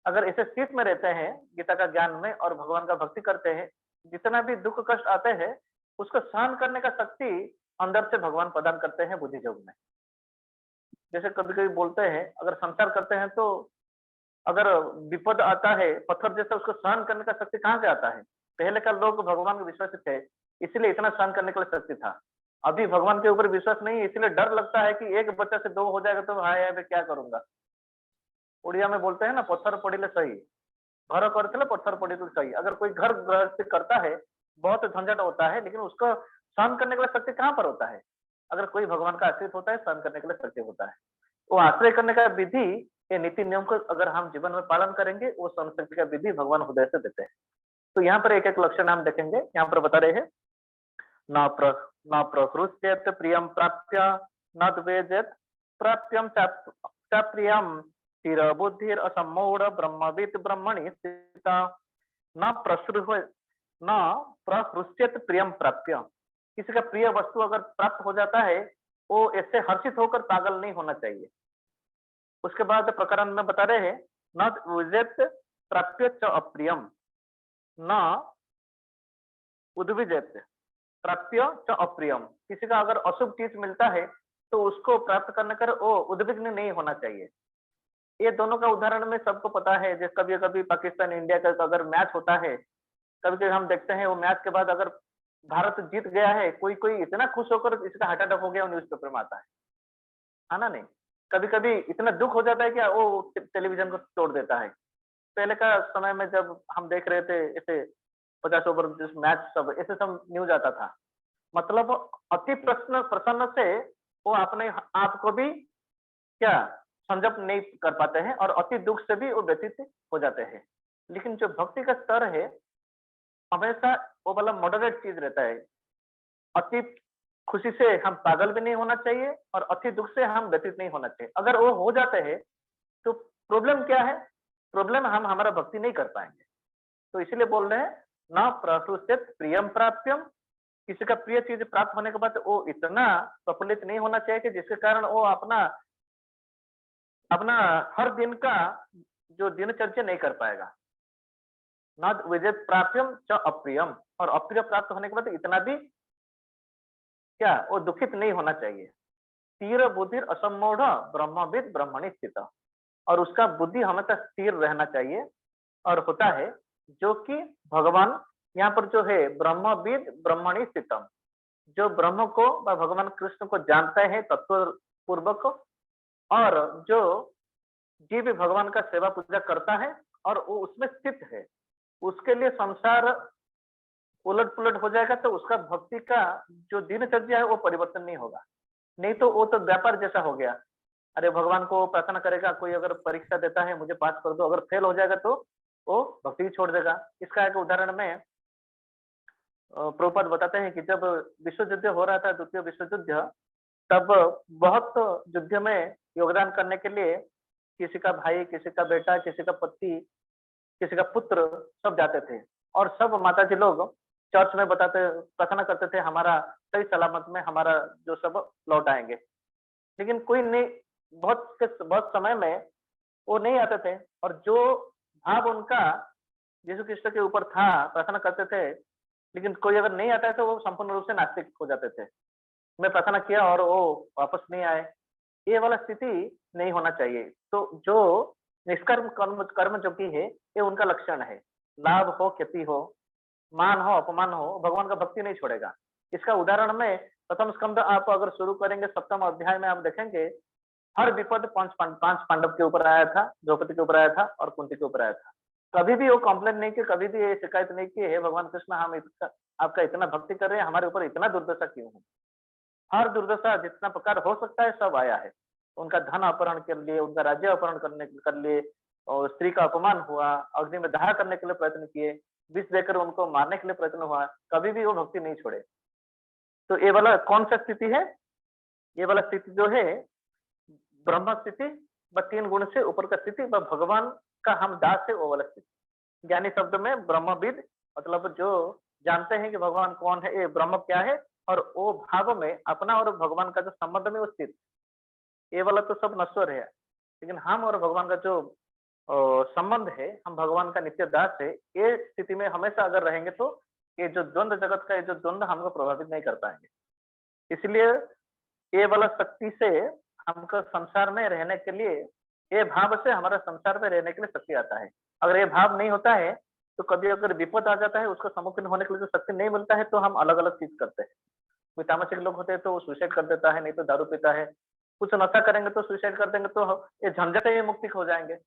अगर ऐसे स्थिति में रहते हैं गीता का ज्ञान में और भगवान का भक्ति करते हैं, जितना भी दुख कष्ट आते हैं उसको सहन करने का शक्ति अंदर से भगवान प्रदान करते हैं बुद्धि योग में। जैसे कभी कभी बोलते हैं अगर संसार करते हैं तो अगर विपद आता है पत्थर जैसा, उसको सहन करने का शक्ति कहाँ से आता है? पहले का लोग भगवान के विश्वास थे, इसलिए इतना सहन करने के लिए शक्ति था। अभी भगवान के ऊपर विश्वास नहीं है, इसलिए डर लगता है कि एक बच्चा से 2 हो जाएगा तो हाय हाय मैं क्या करूंगा। उड़िया में बोलते हैं ना, पत्थर पड़िले सही, घर करते पत्थर पड़ी तो सही। अगर कोई घर गृहस्थी करता है बहुत झंझट होता है, लेकिन उसको सहन करने के लिए शक्ति कहाँ पर होता है? अगर कोई भगवान का आश्रित होता है, सहन करने के लिए शक्ति होता है। वो आश्रय करने का विधि, ये नीति नियम को अगर हम जीवन में पालन करेंगे, वो सहन शक्ति का विधि भगवान हृदय से देते हैं। तो यहाँ पर एक एक लक्षण हम देखेंगे। यहाँ पर बता रहे हैं न प्रहृष्येत प्रियम प्राप्य न द्वेजेत प्राप्यम च प्रियम स्थिर बुद्धिर असम्मूढ़ ब्रह्मविद ब्रह्मणि स्थिता न प्रहृष्येत प्रियम प्राप्य। किसी का प्रिय वस्तु अगर प्राप्त हो जाता है, वो ऐसे हर्षित होकर पागल नहीं होना चाहिए। उसके बाद प्रकरण में बता रहे हैं न द्वेजेत प्राप्य च अप्रियम न उद्विजेत प्राप्य च अप्रियम। किसी का अगर अशुभ चीज मिलता है तो उसको प्राप्त करने कर वो उद्विग्न नहीं होना चाहिए। ये दोनों का उदाहरण में सबको पता है। जैसे कभी कभी पाकिस्तान इंडिया का अगर मैच होता है, कभी कभी हम देखते हैं वो मैच के बाद अगर भारत जीत गया है, कोई कोई इतना खुश होकर इसका हार्ट अटैक हो गया न्यूज़पेपर में आता है ना नहीं? कभी कभी इतना दुख हो जाता है कि वो टेलीविजन को तोड़ देता है। पहले का समय में जब हम देख रहे थे ऐसे 50 ओवर मैच सब ऐसे सब न्यूज आता था। मतलब अति प्रश्न प्रसन्न से वो अपने आप को भी क्या संजप नहीं कर पाते हैं और अति दुख से भी वो व्यतीत हो जाते हैं। लेकिन जो भक्ति का स्तर है हमेशा वो वाला मॉडरेट चीज रहता है। अति खुशी से हम पागल भी नहीं होना चाहिए और अति दुख से हम व्यतीत नहीं होना चाहिए। अगर वो हो जाते हैं तो प्रॉब्लम क्या है? प्रॉब्लम हम हमारा भक्ति नहीं कर पाएंगे। तो इसीलिए बोल रहे हैं न प्रहृष्यत प्रियम प्राप्यम, किसी का प्रिय चीज प्राप्त होने के बाद वो इतना प्रफुल्लित नहीं होना चाहिए कि जिसके कारण वो अपना अपना हर दिन का जो दिनचर्या नहीं कर पाएगा। न विजय प्राप्यम च अप्रियम, और अप्रिय प्राप्त होने के बाद इतना भी क्या वो दुखित नहीं होना चाहिए। स्थिर बुद्धि असमूढ़ ब्रह्मविद ब्रह्मणि स्थित, और उसका बुद्धि हमेशा स्थिर रहना चाहिए और होता है जो कि भगवान यहाँ पर जो है ब्रह्मविद ब्रह्मणि स्थितम, जो ब्रह्म को व भगवान कृष्ण को जानता है तत्व पूर्वक, और जो जीव भगवान का सेवा पूजा करता है और वो उसमें स्थित है, उसके लिए संसार उलट पुलट हो जाएगा तो उसका भक्ति का जो दिनचर्या है वो परिवर्तन नहीं होगा। नहीं तो वो तो व्यापार जैसा हो गया। अरे भगवान को प्रार्थना करेगा, कोई अगर परीक्षा देता है मुझे पास कर दो, अगर फेल हो जाएगा तो वो भक्ति छोड़ देगा। इसका एक उदाहरण में प्रभुपाद बताते हैं कि जब विश्व युद्ध हो रहा था, द्वितीय विश्व युद्ध, तब बहुत युद्ध में योगदान करने के लिए किसी का भाई, किसी का बेटा, किसी का पति, किसी का पुत्र सब जाते थे और सब माता जी लोग चर्च में बताते प्रार्थना करते थे हमारा सही सलामत में हमारा जो सब लौट आएंगे। लेकिन कोई नहीं, बहुत समय में वो नहीं आते थे, और जो भाव उनका यीशु कृष्ण के ऊपर था, प्रार्थना करते थे, लेकिन कोई अगर नहीं आता है तो वो संपूर्ण रूप से नास्तिक हो जाते थे। मैं प्रार्थना किया और वो वापस नहीं आए, ये वाला स्थिति नहीं होना चाहिए। तो जो निष्कर्म कर्म कर्म जो की है ये उनका लक्षण है। लाभ हो क्षति हो, मान हो अपमान हो, भगवान का भक्ति नहीं छोड़ेगा। इसका उदाहरण में प्रथम स्कंद आप अगर शुरू करेंगे 7वें अध्याय में आप देखेंगे हर विपद पांच पांडव के ऊपर आया था, द्रौपदी के ऊपर आया था और कुंती के ऊपर आया था। कभी भी वो कंप्लेन नहीं की, कभी भी ये शिकायत नहीं की है भगवान कृष्ण हम आपका इतना भक्ति कर रहे हैं, हमारे ऊपर इतना दुर्दशा क्यों है। हर दुर्दशा जितना प्रकार हो सकता है सब आया है। उनका धन अपहरण कर लिए, उनका राज्य अपहरण कर लिए, और स्त्री का अपमान हुआ, अग्नि में दहा करने के लिए प्रयत्न किए, विष देकर उनको मारने के लिए प्रयत्न हुआ, कभी भी वो भक्ति नहीं छोड़े। तो ये वाला कौन सा स्थिति है? ये वाला स्थिति जो है ब्रह्म स्थिति व 3 गुण से ऊपर का स्थिति व भगवान का हम दास है, वो वाला स्थिति। ज्ञानी शब्द में ब्रह्मविद मतलब जो जानते हैं कि भगवान कौन है, ये ब्रह्म क्या है, और वो भाव में अपना और भगवान का जो संबंध में वो स्थित। ये वाला तो सब नश्वर है, लेकिन हम और भगवान का जो संबंध है, हम भगवान का नित्य दास है, ये स्थिति में हमेशा अगर रहेंगे तो ये जो द्वंद्व जगत का ये जो द्वंद्व हमको प्रभावित नहीं कर पाएंगे। इसलिए ये वाला शक्ति से हमको संसार में रहने के लिए, ये भाव से हमारा संसार में रहने के लिए शक्ति आता है। अगर ये भाव नहीं होता है तो कभी अगर विपद आ जाता है, उसका सम्मुखीन होने के लिए जो शक्ति नहीं मिलता है तो हम अलग अलग चीज करते हैं। कोई तामसिक लोग होते हैं तो वो सुसाइड कर देता है, नहीं तो दारू पीता है, कुछ नशा करेंगे तो सुसाइड कर देंगे, तो ये झंझट से मुक्ति हो जाएंगे।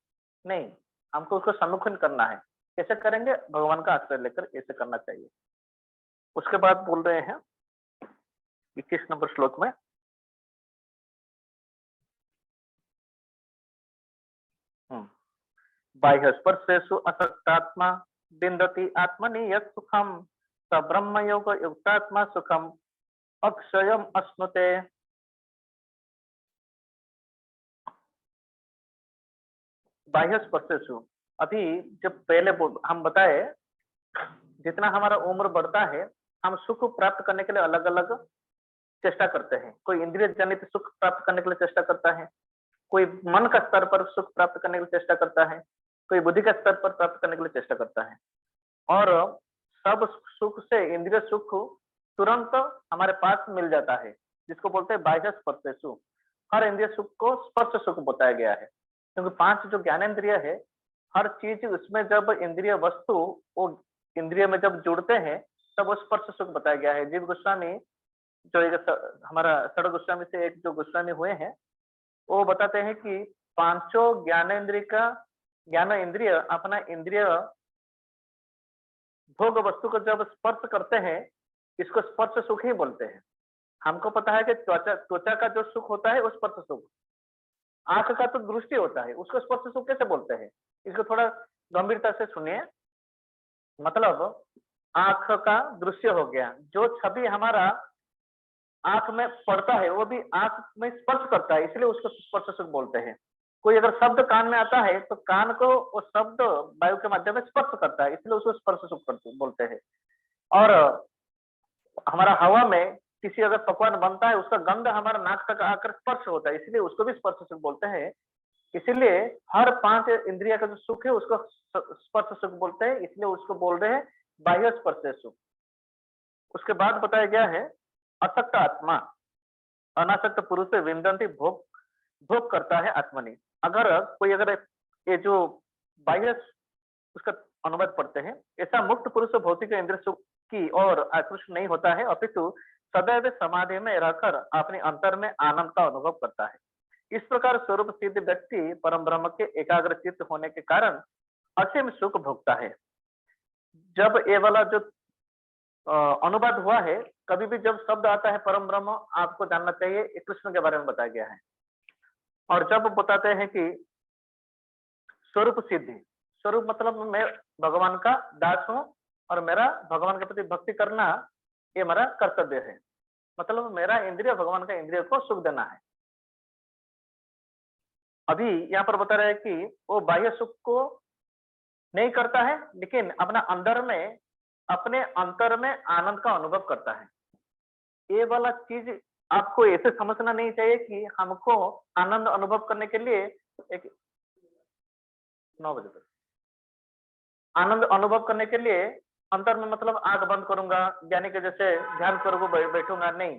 नहीं, हमको उसको सम्मुखीन करना है। कैसे करेंगे? भगवान का आश्रय लेकर ऐसे करना चाहिए। उसके बाद बोल रहे हैं 21 नंबर श्लोक में, बाह्य स्पर्शेषु असक्तात्मा विन्दति आत्मनि यत् सुखम स ब्रह्म योग युक्तात्मा सुखम अक्षयम अश्नुते। बाह्य स्पर्शेषु, अभी जब पहले हम बताए जितना हमारा उम्र बढ़ता है हम सुख प्राप्त करने के लिए अलग अलग चेष्टा करते हैं। कोई इंद्रिय जनित सुख प्राप्त करने के लिए चेष्टा करता है, कोई मन का स्तर पर सुख प्राप्त करने के लिए चेष्टा करता है, कोई बुद्धि का स्तर पर प्राप्त करने के लिए चेष्टा करता है। और सब सुख से इंद्रिय सुख तुरंत हमारे पास मिल जाता है, जिसको बोलते हैं बाह्य स्पर्शेषु। हर इंद्रिय सुख को स्पर्श सुख बताया गया है, क्योंकि 5 जो ज्ञानेंद्रिय है, हर चीज उसमें जब इंद्रिय वस्तु वो इंद्रिय में जब जुड़ते हैं तब वो स्पर्श सुख बताया गया है। जीव गोस्वामी जो एक हमारा षड गोस्वामी से एक जो गोस्वामी हुए हैं, वो बताते हैं कि 5 ज्ञानेंद्रिय का ज्ञान इंद्रिय अपना इंद्रिय भोग वस्तु को जब स्पर्श करते हैं, इसको स्पर्श सुख ही बोलते हैं। हमको पता है कि त्वचा त्वचा का जो सुख होता है वो स्पर्श सुख, आंख का तो दृष्टि होता है, उसको स्पर्श सुख कैसे बोलते हैं? इसको थोड़ा गंभीरता से सुनिए। मतलब आंख का दृश्य हो गया, जो छवि हमारा आंख में पड़ता है वो भी आंख में स्पर्श करता है, इसलिए उसको स्पर्श सुख बोलते हैं। कोई अगर शब्द कान में आता है तो कान को वो शब्द वायु के माध्यम से स्पर्श करता है, इसलिए उसको स्पर्श सुख बोलते हैं। और हमारा हवा में किसी अगर पकवान बनता है, उसका गंध हमारा नाक तक आकर स्पर्श होता है, इसलिए उसको भी स्पर्श सुख बोलते हैं। इसीलिए हर 5 इंद्रिय का जो सुख है उसको स्पर्श सुख बोलते हैं, इसलिए उसको बोल रहे हैं बाह्य स्पर्श सुख। उसके बाद बताया गया है असक्त आत्मा अनासक्त पुरुष से विंदंती भोग भोग करता है आत्मनि। अगर कोई अगर ये जो बाह्य उसका अनुवाद पढ़ते हैं, ऐसा मुक्त पुरुष भौतिक इंद्रिय सुख की ओर आकृष्ट नहीं होता है, अपितु सदैव समाधि में रहकर अपने अंतर में आनंद का अनुभव करता है। इस प्रकार स्वरूप सिद्ध व्यक्ति परम ब्रह्म के एकाग्र चित्त होने के कारण असीम सुख भोगता है। जब ये वाला जो अनुवाद हुआ है, कभी भी जब शब्द आता है परम ब्रह्म, आपको जानना चाहिए ये कृष्ण के बारे में बताया गया है। और जब बताते हैं कि स्वरूप सिद्धि, स्वरूप मतलब मैं भगवान का दास हूं और मेरा भगवान के प्रति भक्ति करना ये मेरा कर्तव्य है। मतलब मेरा इंद्रिय भगवान का इंद्रिय को सुख देना है। अभी यहाँ पर बता रहे हैं कि वो बाह्य सुख को नहीं करता है, लेकिन अपना अंदर में अपने अंतर में आनंद का अनुभव करता है। ये वाला चीज आपको ऐसे समझना नहीं चाहिए कि हमको आनंद अनुभव करने के लिए एक 9 बजे तक आनंद अनुभव करने के लिए अंतर में मतलब आंख बंद करूंगा, यानी कि जैसे ध्यान करूंगा बैठूंगा, नहीं,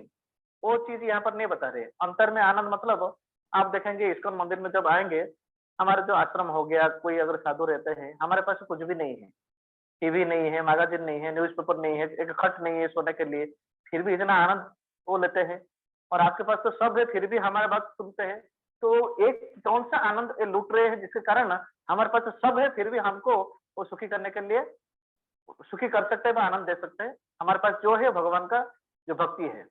वो चीज यहाँ पर नहीं बता रहे। अंतर में आनंद मतलब आप देखेंगे इस्कॉन मंदिर में जब आएंगे, हमारे जो आश्रम हो गया, कोई अगर साधु रहते हैं, हमारे पास कुछ भी नहीं है, टीवी नहीं है, मैगजीन नहीं है, न्यूज़पेपर नहीं है, एक खट नहीं है सोने के लिए, फिर भी इतना आनंद वो लेते हैं। और आपके पास तो सब है, फिर भी हमारे बात सुनते हैं। तो एक कौन सा आनंद ये लूट रहे हैं, जिसके कारण हमारे पास तो सब है, फिर भी हमको वो सुखी करने के लिए सुखी कर सकते हैं, आनंद दे सकते हैं। हमारे पास जो है भगवान का जो भक्ति है,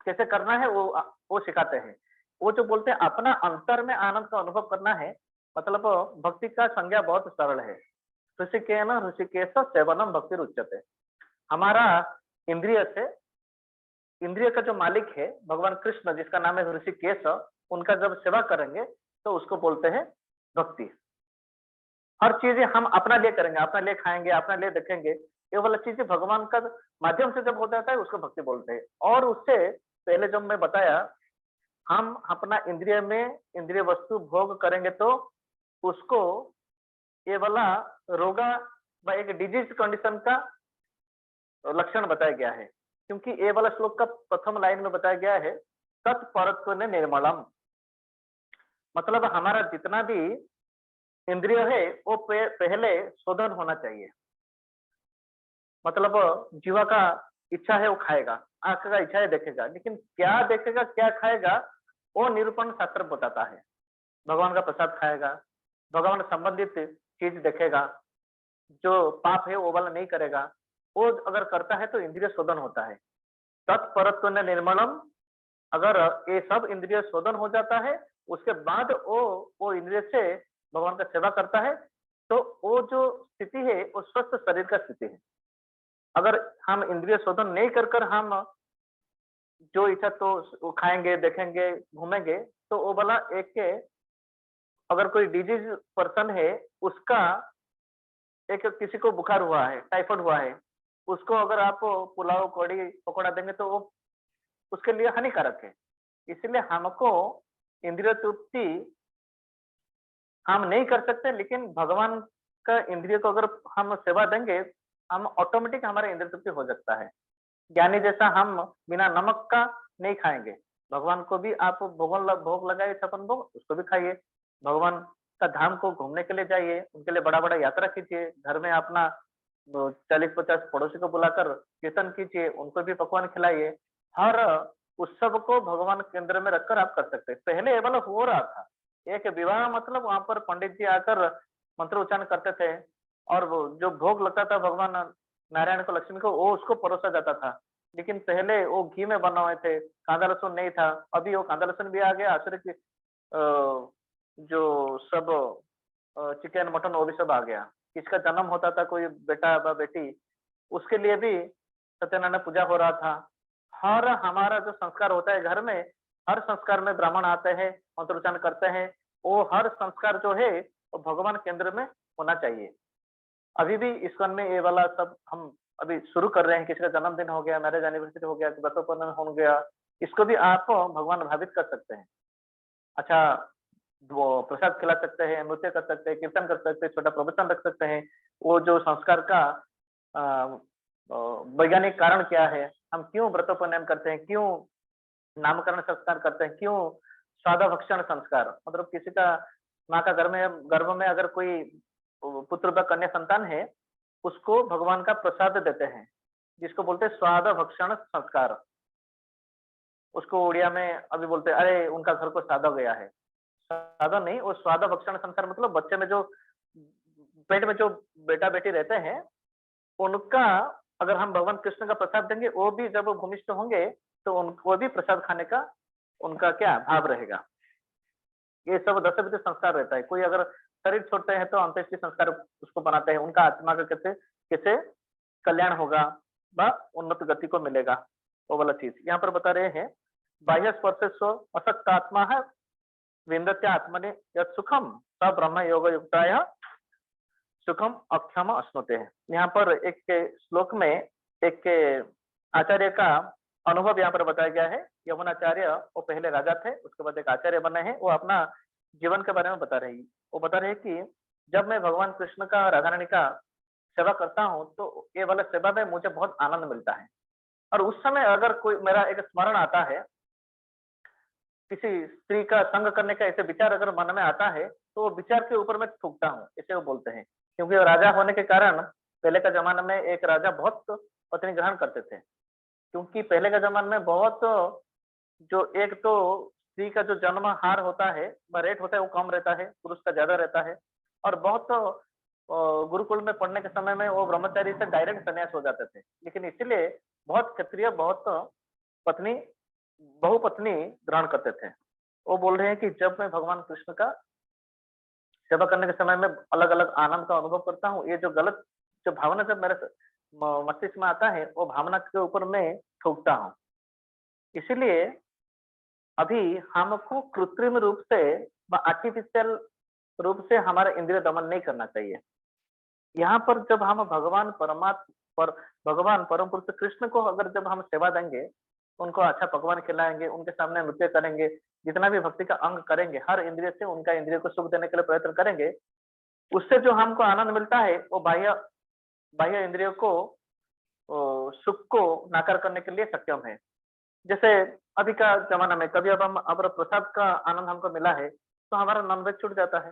कैसे करना है वो सिखाते हैं। वो जो बोलते हैं अपना अंतर में आनंद का अनुभव करना है, मतलब भक्ति का संज्ञा बहुत सरल है। ऋषिकेन ऋषिकेश सेवनम भक्ति उच्यते। हमारा इंद्रिय से, इंद्रिय का जो मालिक है भगवान कृष्ण, जिसका नाम है ऋषिकेश, उनका जब सेवा करेंगे तो उसको बोलते हैं भक्ति। हर चीजें हम अपना लिए करेंगे, अपना लिए खाएंगे, अपना लिए देखेंगे, ये वाला चीजें भगवान का माध्यम से जब हो जाता है उसको भक्ति बोलते हैं। और उससे पहले जब मैं बताया, हम अपना इंद्रिय में इंद्रिय वस्तु भोग करेंगे तो उसको ये वाला रोगा व एक डिजीज कंडीशन का लक्षण बताया गया है। क्योंकि ये वाला श्लोक का प्रथम लाइन में बताया गया है तत्परत्व ने निर्मलम, मतलब हमारा जितना भी इंद्रिय है वो पहले शोधन होना चाहिए। मतलब जीवा का इच्छा है वो खाएगा, आंख का इच्छा है देखेगा, लेकिन क्या देखेगा क्या खाएगा वो निरूपण शास्त्र बताता है। भगवान का प्रसाद खाएगा, भगवान संबंधित चीज देखेगा, जो पाप है वो वाला नहीं करेगा। वो अगर करता है तो इंद्रिय शोधन होता है। तत्परत्व ने निर्मलम, अगर ये सब इंद्रिय शोधन हो जाता है, उसके बाद वो इंद्रिय से भगवान का सेवा करता है, तो वो जो स्थिति है वो स्वस्थ शरीर का स्थिति है। अगर हम इंद्रिय शोधन नहीं कर हम जो इच्छा तो खाएंगे, देखेंगे, घूमेंगे, तो वो वाला एक के अगर कोई डिजीज पर्सन है, उसका एक किसी को बुखार हुआ है, टाइफाइड हुआ है, उसको अगर आप पुलाव कड़ी पकौड़ा देंगे तो वो उसके लिए हानिकारक है। इसलिए हमको इंद्रिय तृप्ति हम नहीं कर सकते, लेकिन भगवान का इंद्रिय को अगर हम सेवा देंगे, हम ऑटोमेटिक हमारा इंद्रिय तृप्ति हो सकता है। ज्ञानी जैसा हम बिना नमक का नहीं खाएंगे, भगवान को भी आप भोग लगाइए, छप्पन भोग, उसको भी खाइए। भगवान का धाम को घूमने के लिए जाइए, उनके लिए बड़ा बड़ा यात्रा कीजिए, घर में अपना 40-50 पड़ोसी को बुलाकर कीर्तन कीजिए, उनको भी पकवान खिलाइए। हर उत्सव को भगवान केंद्र में रखकर आप कर सकते हैं। पहले ये वाला हो रहा था, एक विवाह मतलब वहां पर पंडित जी आकर मंत्र उच्चारण करते थे और वो जो भोग लगता था भगवान नारायण को, लक्ष्मी को, वो उसको परोसा जाता था। लेकिन पहले वो घी में बना हुए थे, कांदा लहसुन नहीं था। अभी वो कांदा लहसुन भी आ गया, आश्चर्य की जो सब चिकन मटन वो भी सब आ गया। किसका जन्म होता था, कोई बेटा या बेटी, उसके लिए भी सत्यनारायण पूजा हो रहा था। हर हमारा जो संस्कार होता है घर में, हर संस्कार में ब्राह्मण आते हैं, मंत्रोच्चारण करते हैं। वो हर संस्कार जो है वो भगवान केंद्र में होना चाहिए। अभी भी इस्कॉन में ये वाला सब हम अभी शुरू कर रहे हैं। किसी का जन्मदिन हो गया, मैरिज एनिवर्सरी हो गया, व्रतोपनयन हो गया, इसको भी आप भगवान भावित कर सकते हैं। अच्छा, वो प्रसाद खिला सकते हैं, नृत्य कर सकते हैं, कीर्तन कर सकते हैं, छोटा प्रवचन रख सकते हैं। वो जो संस्कार का अ, अ, वैज्ञानिक कारण क्या है, हम क्यों व्रतोपनयन करते हैं, क्यों नामकरण संस्कार करते हैं, क्यों स्वादभक्षण संस्कार, मतलब किसी का माँ का गर्भ में अगर कोई पुत्र व कन्या संतान है, उसको भगवान का प्रसाद देते हैं, जिसको बोलते हैं स्वादभक्षण संस्कार। उसको उड़िया में अभी बोलते हैं, अरे उनका घर को सादा गया है। सादा नहीं, वो स्वादभक्षण संस्कार मतलब बच्चे में जो पेट में जो बेटा बेटी रहते हैं, उनका अगर हम भगवान कृष्ण का प्रसाद देंगे, वो भी जब वो भूमिष्ठ होंगे तो उनको भी प्रसाद खाने का उनका क्या भाव रहेगा। ये सब 10 विधि संस्कार रहता है। कोई अगर शरीर छोड़ते हैं तो अंत्येष्टि संस्कार उसको बनाते हैं, उनका आत्मा का कैसे कैसे कल्याण होगा व उन्नत गति को मिलेगा, वो वाला चीज यहाँ पर बता रहे हैं। बाह्य स्पर्श स्व असक्त आत्मा है, विंदत्य आत्मने यत् सुखम स ब्रह्म योग युक्ताय सुखम अक्षम अश्नुते हैं। यहाँ पर एक श्लोक में एक आचार्य का अनुभव यहाँ पर बताया गया है। यमुनाचार्य वो पहले राजा थे, उसके बाद एक आचार्य बने हैं। वो अपना जीवन के बारे में बता रही, वो बता रहे हैं कि जब मैं भगवान कृष्ण का, राधा रानी का सेवा करता हूँ तो ये वाला सेवा में मुझे बहुत आनंद मिलता है। और उस समय अगर कोई मेरा एक स्मरण आता है, किसी स्त्री का संग करने का ऐसे विचार अगर मन में आता है, तो वो विचार के ऊपर मैं थूकता हूँ, ऐसे वो बोलते हैं। क्योंकि वो राजा होने के कारण पहले का जमाना में एक राजा बहुत पत्नी ग्रहण करते थे। क्योंकि पहले का जमाना में बहुत जो एक तो स्त्री का जो जन्म हार होता है, रेट होता है, वो कम रहता है, पुरुष का ज्यादा रहता है। और बहुत गुरुकुल में पढ़ने के समय में वो ब्रह्मचारी से डायरेक्ट संन्यास हो जाते थे। लेकिन इसीलिए बहुत क्षत्रिय बहुत पत्नी बहुपत्नी ग्रहण करते थे। वो बोल रहे हैं कि जब मैं भगवान कृष्ण का सेवा करने के समय में अलग अलग आनंद का अनुभव करता हूँ, ये जो गलत जो भावना जब मेरे मस्तिष्क में आता है, वो भावना के ऊपर मैं थूकता हूँ। इसीलिए अभी हमको कृत्रिम रूप से आर्टिफिशियल रूप से हमारा इंद्रिय दमन नहीं करना चाहिए। यहाँ पर जब हम भगवान परमात्मा पर भगवान परम पुरुष कृष्ण को अगर जब हम सेवा देंगे, उनको अच्छा पकवान खिलाएंगे, उनके सामने नृत्य करेंगे, जितना भी भक्ति का अंग करेंगे, हर इंद्रिय से उनका इंद्रिय को सुख देने के लिए प्रयत्न करेंगे, उससे जो हमको आनंद मिलता है वो बाह्य बाह्य इंद्रियों को सुख को नाकार करने के लिए सक्षम है। जैसे अभी का जमाना में कभी अब हम अगर प्रसाद का आनंद हमको मिला है तो हमारा नॉनवेज छूट जाता है।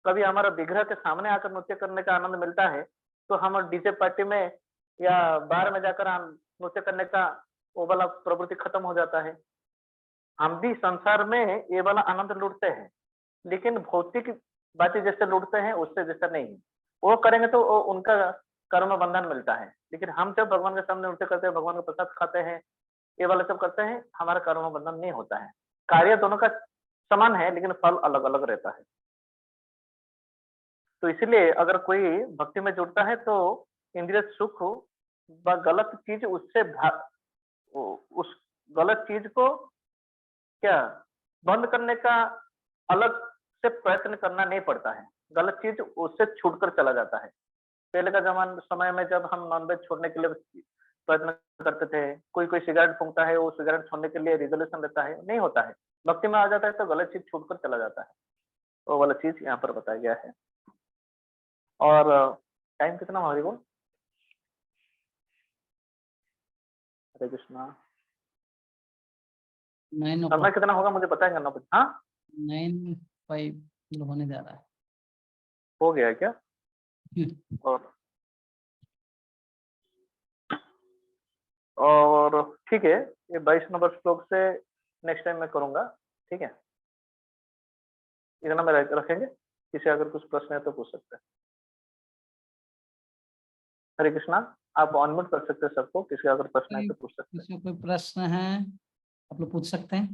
कभी हमारा विग्रह के सामने आकर नृत्य करने का आनंद मिलता है तो हम डीजे पार्टी में या बार में जाकर हम नृत्य करने का वो वाला प्रवृत्ति खत्म हो जाता है। हम भी संसार में ये वाला आनंद लूटते हैं, लेकिन भौतिक बातें जैसे लूटते हैं उससे जैसा नहीं। वो करेंगे तो वो उनका कर्म बंधन मिलता है। लेकिन हम जब भगवान के सामने नृत्य करते हैं, भगवान का प्रसाद खाते हैं, ये वाला सब करते हैं, हमारा कर्म बंधन नहीं होता है। कार्य दोनों का समान है लेकिन फल अलग अलग रहता है। तो इसलिए अगर कोई भक्ति में जुड़ता है तो इंद्रिय सुख व गलत चीज उससे उस गलत चीज को क्या बंद करने का अलग से प्रयत्न करना नहीं पड़ता है। गलत चीज उससे छूटकर चला जाता है। पहले का समय में जब हम नॉनवेज छोड़ने के लिए प्रयत्न करते थे, कोई कोई सिगरेट फूंकता है, वो सिगरेट छोड़ने के लिए रिजोल्यूशन लेता है, नहीं होता है। भक्ति में आ जाता है तो गलत चीज छूटकर चला जाता है। वो वाला चीज यहाँ पर बताया गया है। और टाइम कितना हमारी को? हरे कृष्णा। 9 समय कितना होगा मुझे पता है, 9 बजे। हाँ 9:05 होने जा रहा है। हो गया है क्या? और ठीक है, ये 22 नंबर श्लोक से नेक्स्ट टाइम मैं करूंगा। ठीक है, इतना में रखेंगे। किसी अगर कुछ प्रश्न है तो पूछ सकते हैं। हरे कृष्णा। आप अनम्यूट कर सकते हैं सबको, किसी का अगर प्रश्न है तो पूछ सकते हैं। किसी को कोई प्रश्न है आप लोग पूछ सकते हैं।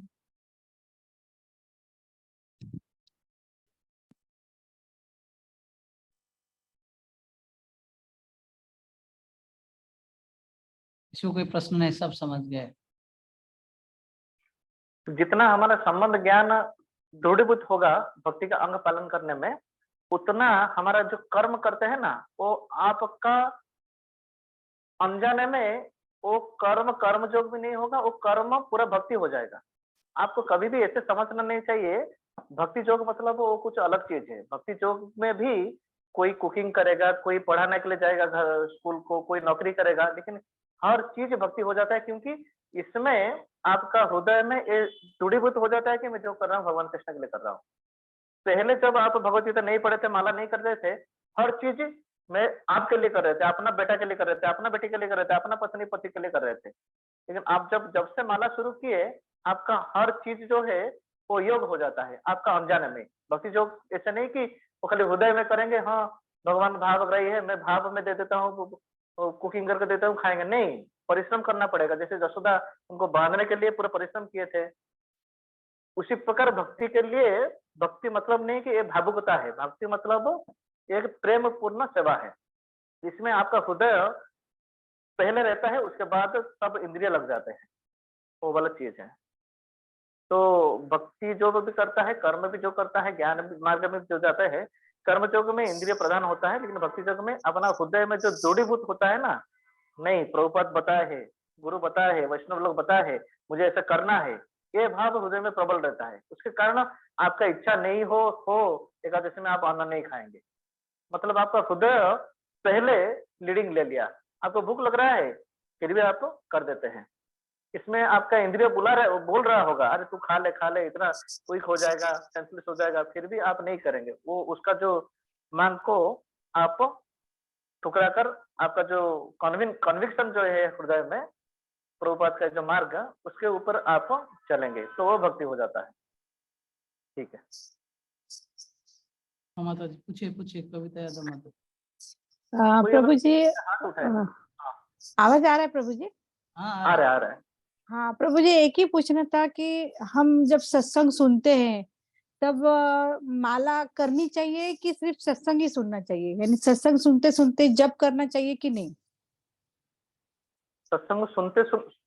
किसी को कोई प्रश्न नहीं, सब समझ गए। जितना हमारा संबंध ज्ञान दृढ़ीभूत होगा भक्ति का अंग पालन करने में, उतना हमारा जो कर्म करते हैं ना, वो आपका अनजाने में वो कर्म कर्म जोग भी नहीं होगा, वो कर्म पूरा भक्ति हो जाएगा। आपको कभी भी ऐसे समझना नहीं चाहिए भक्ति जोग मतलब वो कुछ अलग चीज है। भक्ति जोग में भी कोई कुकिंग करेगा, कोई पढ़ाने के लिए जाएगा घर स्कूल को, कोई नौकरी करेगा, लेकिन हर चीज भक्ति हो जाता है, क्योंकि इसमें आपका हृदय में ये दृढ़ीभूत हो जाता है कि मैं जो कर रहा हूँ भगवान कृष्ण के लिए कर रहा हूँ। पहले जब आप भगवत गीता नहीं पढ़े थे, माला नहीं कर रहे थे, हर चीज मैं आपके लिए कर रहे थे, अपना बेटा के लिए कर रहे थे, अपना बेटी के लिए कर रहे थे, अपना पत्नी पति के लिए कर रहे थे। लेकिन आप जब जब से माला शुरू किए, आपका हर चीज जो है वो योग हो जाता है आपका अनजाने में। भक्ति योग ऐसे नहीं कि वो खाली हृदय में करेंगे, हाँ भगवान भाव रही है मैं भाव में दे देता हूँ, कुकिंग करके देता हूँ खाएंगे, नहीं, परिश्रम करना पड़ेगा। जैसे जसोदा उनको बांधने के लिए पूरा परिश्रम किए थे, उसी प्रकार भक्ति के लिए भक्ति मतलब नहीं कि ये भावुकता है, भक्ति मतलब एक प्रेम पूर्ण सेवा है, इसमें आपका हृदय पहले रहता है, उसके बाद सब इंद्रिय लग जाते हैं, वो वाला चीज है। तो भक्ति जो भी करता है, कर्म भी जो करता है, ज्ञान मार्ग में जो जाता है, कर्म योग में इंद्रिय प्रधान होता है, लेकिन भक्ति योग में अपना हृदय में जो दृढ़ीभूत होता है ना, नहीं प्रभुपाद बताया है, गुरु बताया है, वैष्णव लोग बताया है, मुझे ऐसा करना है, ये भाव हृदय में प्रबल रहता है। उसके कारण आपका इच्छा नहीं हो एकादशी में आप अन्न नहीं खाएंगे, मतलब आपका हृदय पहले लीडिंग ले लिया। आपको भूख लग रहा है फिर भी आप कर देते हैं, इसमें आपका इंद्रिय बोल रहा होगा अरे तू खा ले इतना क्विक हो जाएगा, सेंसलेस हो जाएगा, फिर भी आप नहीं करेंगे। वो उसका जो मांग को आप ठुकरा कर आपका जो कन्विक्शन जो है हृदय में, प्रभुपाद का जो मार्ग उसके ऊपर आप चलेंगे तो वो भक्ति हो जाता है। ठीक है माता जी पूछिए पूछिए, कविता यादव माता। प्रभु जी हाथ उठाए। आवाज आ रहा है प्रभु जी? हाँ आ रहा है। हाँ प्रभु जी, एक ही पूछना था कि हम जब सत्संग सुनते हैं तब माला करनी चाहिए कि सिर्फ सत्संग ही सुनना चाहिए, यानी सत्संग सुनते सुनते जप करना चाहिए कि नहीं? सत्संग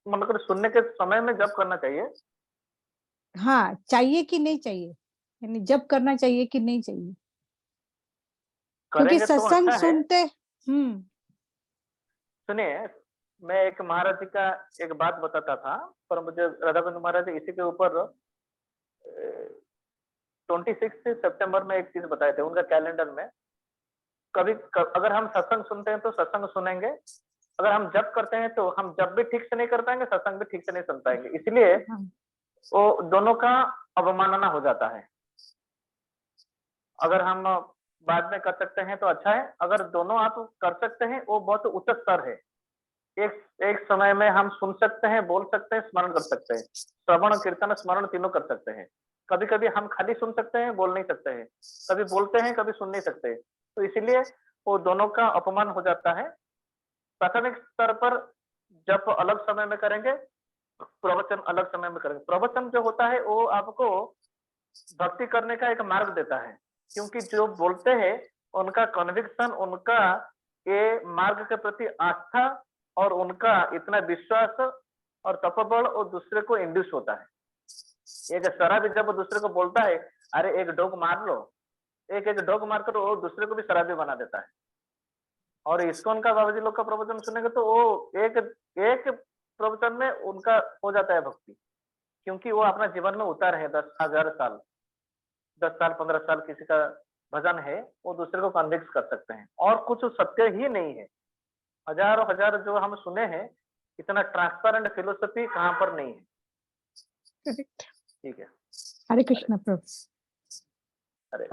मतलब सुनने के समय में जप करना चाहिए। हाँ, चाहिए कि नहीं चाहिए, यानी जप करना चाहिए कि नहीं चाहिए? क्योंकि करेंगे तो सत्संग अच्छा है। सुनते सुनिए, मैं एक महाराज जी का एक बात बताता था, पर मुझे राधा गोविंद महाराज जी इसी के ऊपर 26 सितंबर में एक चीज बताए थे उनका कैलेंडर में। अगर हम सत्संग सुनते हैं तो सत्संग सुनेंगे, अगर हम जप करते हैं तो हम जप भी ठीक से नहीं कर पाएंगे, सत्संग भी ठीक से नहीं सुन पाएंगे, इसलिए वो दोनों का अवमानना हो जाता है। अगर हम बाद में कर सकते हैं तो अच्छा है, अगर दोनों आप कर सकते हैं वो बहुत उच्च स्तर है। एक समय में हम सुन सकते हैं, बोल सकते हैं, स्मरण कर सकते हैं, श्रवण कीर्तन स्मरण तीनों कर सकते हैं। कभी कभी हम खाली सुन सकते हैं, बोल नहीं सकते हैं, कभी बोलते हैं कभी सुन नहीं सकते, तो इसीलिए वो दोनों का अपमान हो जाता है। प्राथमिक स्तर पर जब अलग समय में करेंगे, प्रवचन अलग समय में करेंगे। प्रवचन जो होता है वो आपको भक्ति करने का एक मार्ग देता है, क्योंकि जो बोलते हैं उनका कन्विक्शन, उनका ये मार्ग के प्रति आस्था और उनका इतना विश्वास और तपबल और दूसरे को इंड्यूस होता है। एक शराबी जब दूसरे को बोलता है अरे एक डोग मार लो, एक डोग मारकर वो दूसरे को भी शराबी बना देता है। और इस्कॉन का बाबा जी लोग का प्रवचन सुनेंगे तो वो एक एक प्रवचन में उनका हो जाता है भक्ति, क्योंकि वो अपना जीवन में उतार है 10,000 साल, 10 साल 15 साल किसी का भजन है, वो दूसरे को कन्विक्स कर सकते हैं। और कुछ सत्य ही नहीं है, हजारों हजार जो हम सुने हैं, इतना ट्रांसपेरेंट फिलोसफी कहाँ पर नहीं है। ठीक है, हरे कृष्ण प्रभु। अरे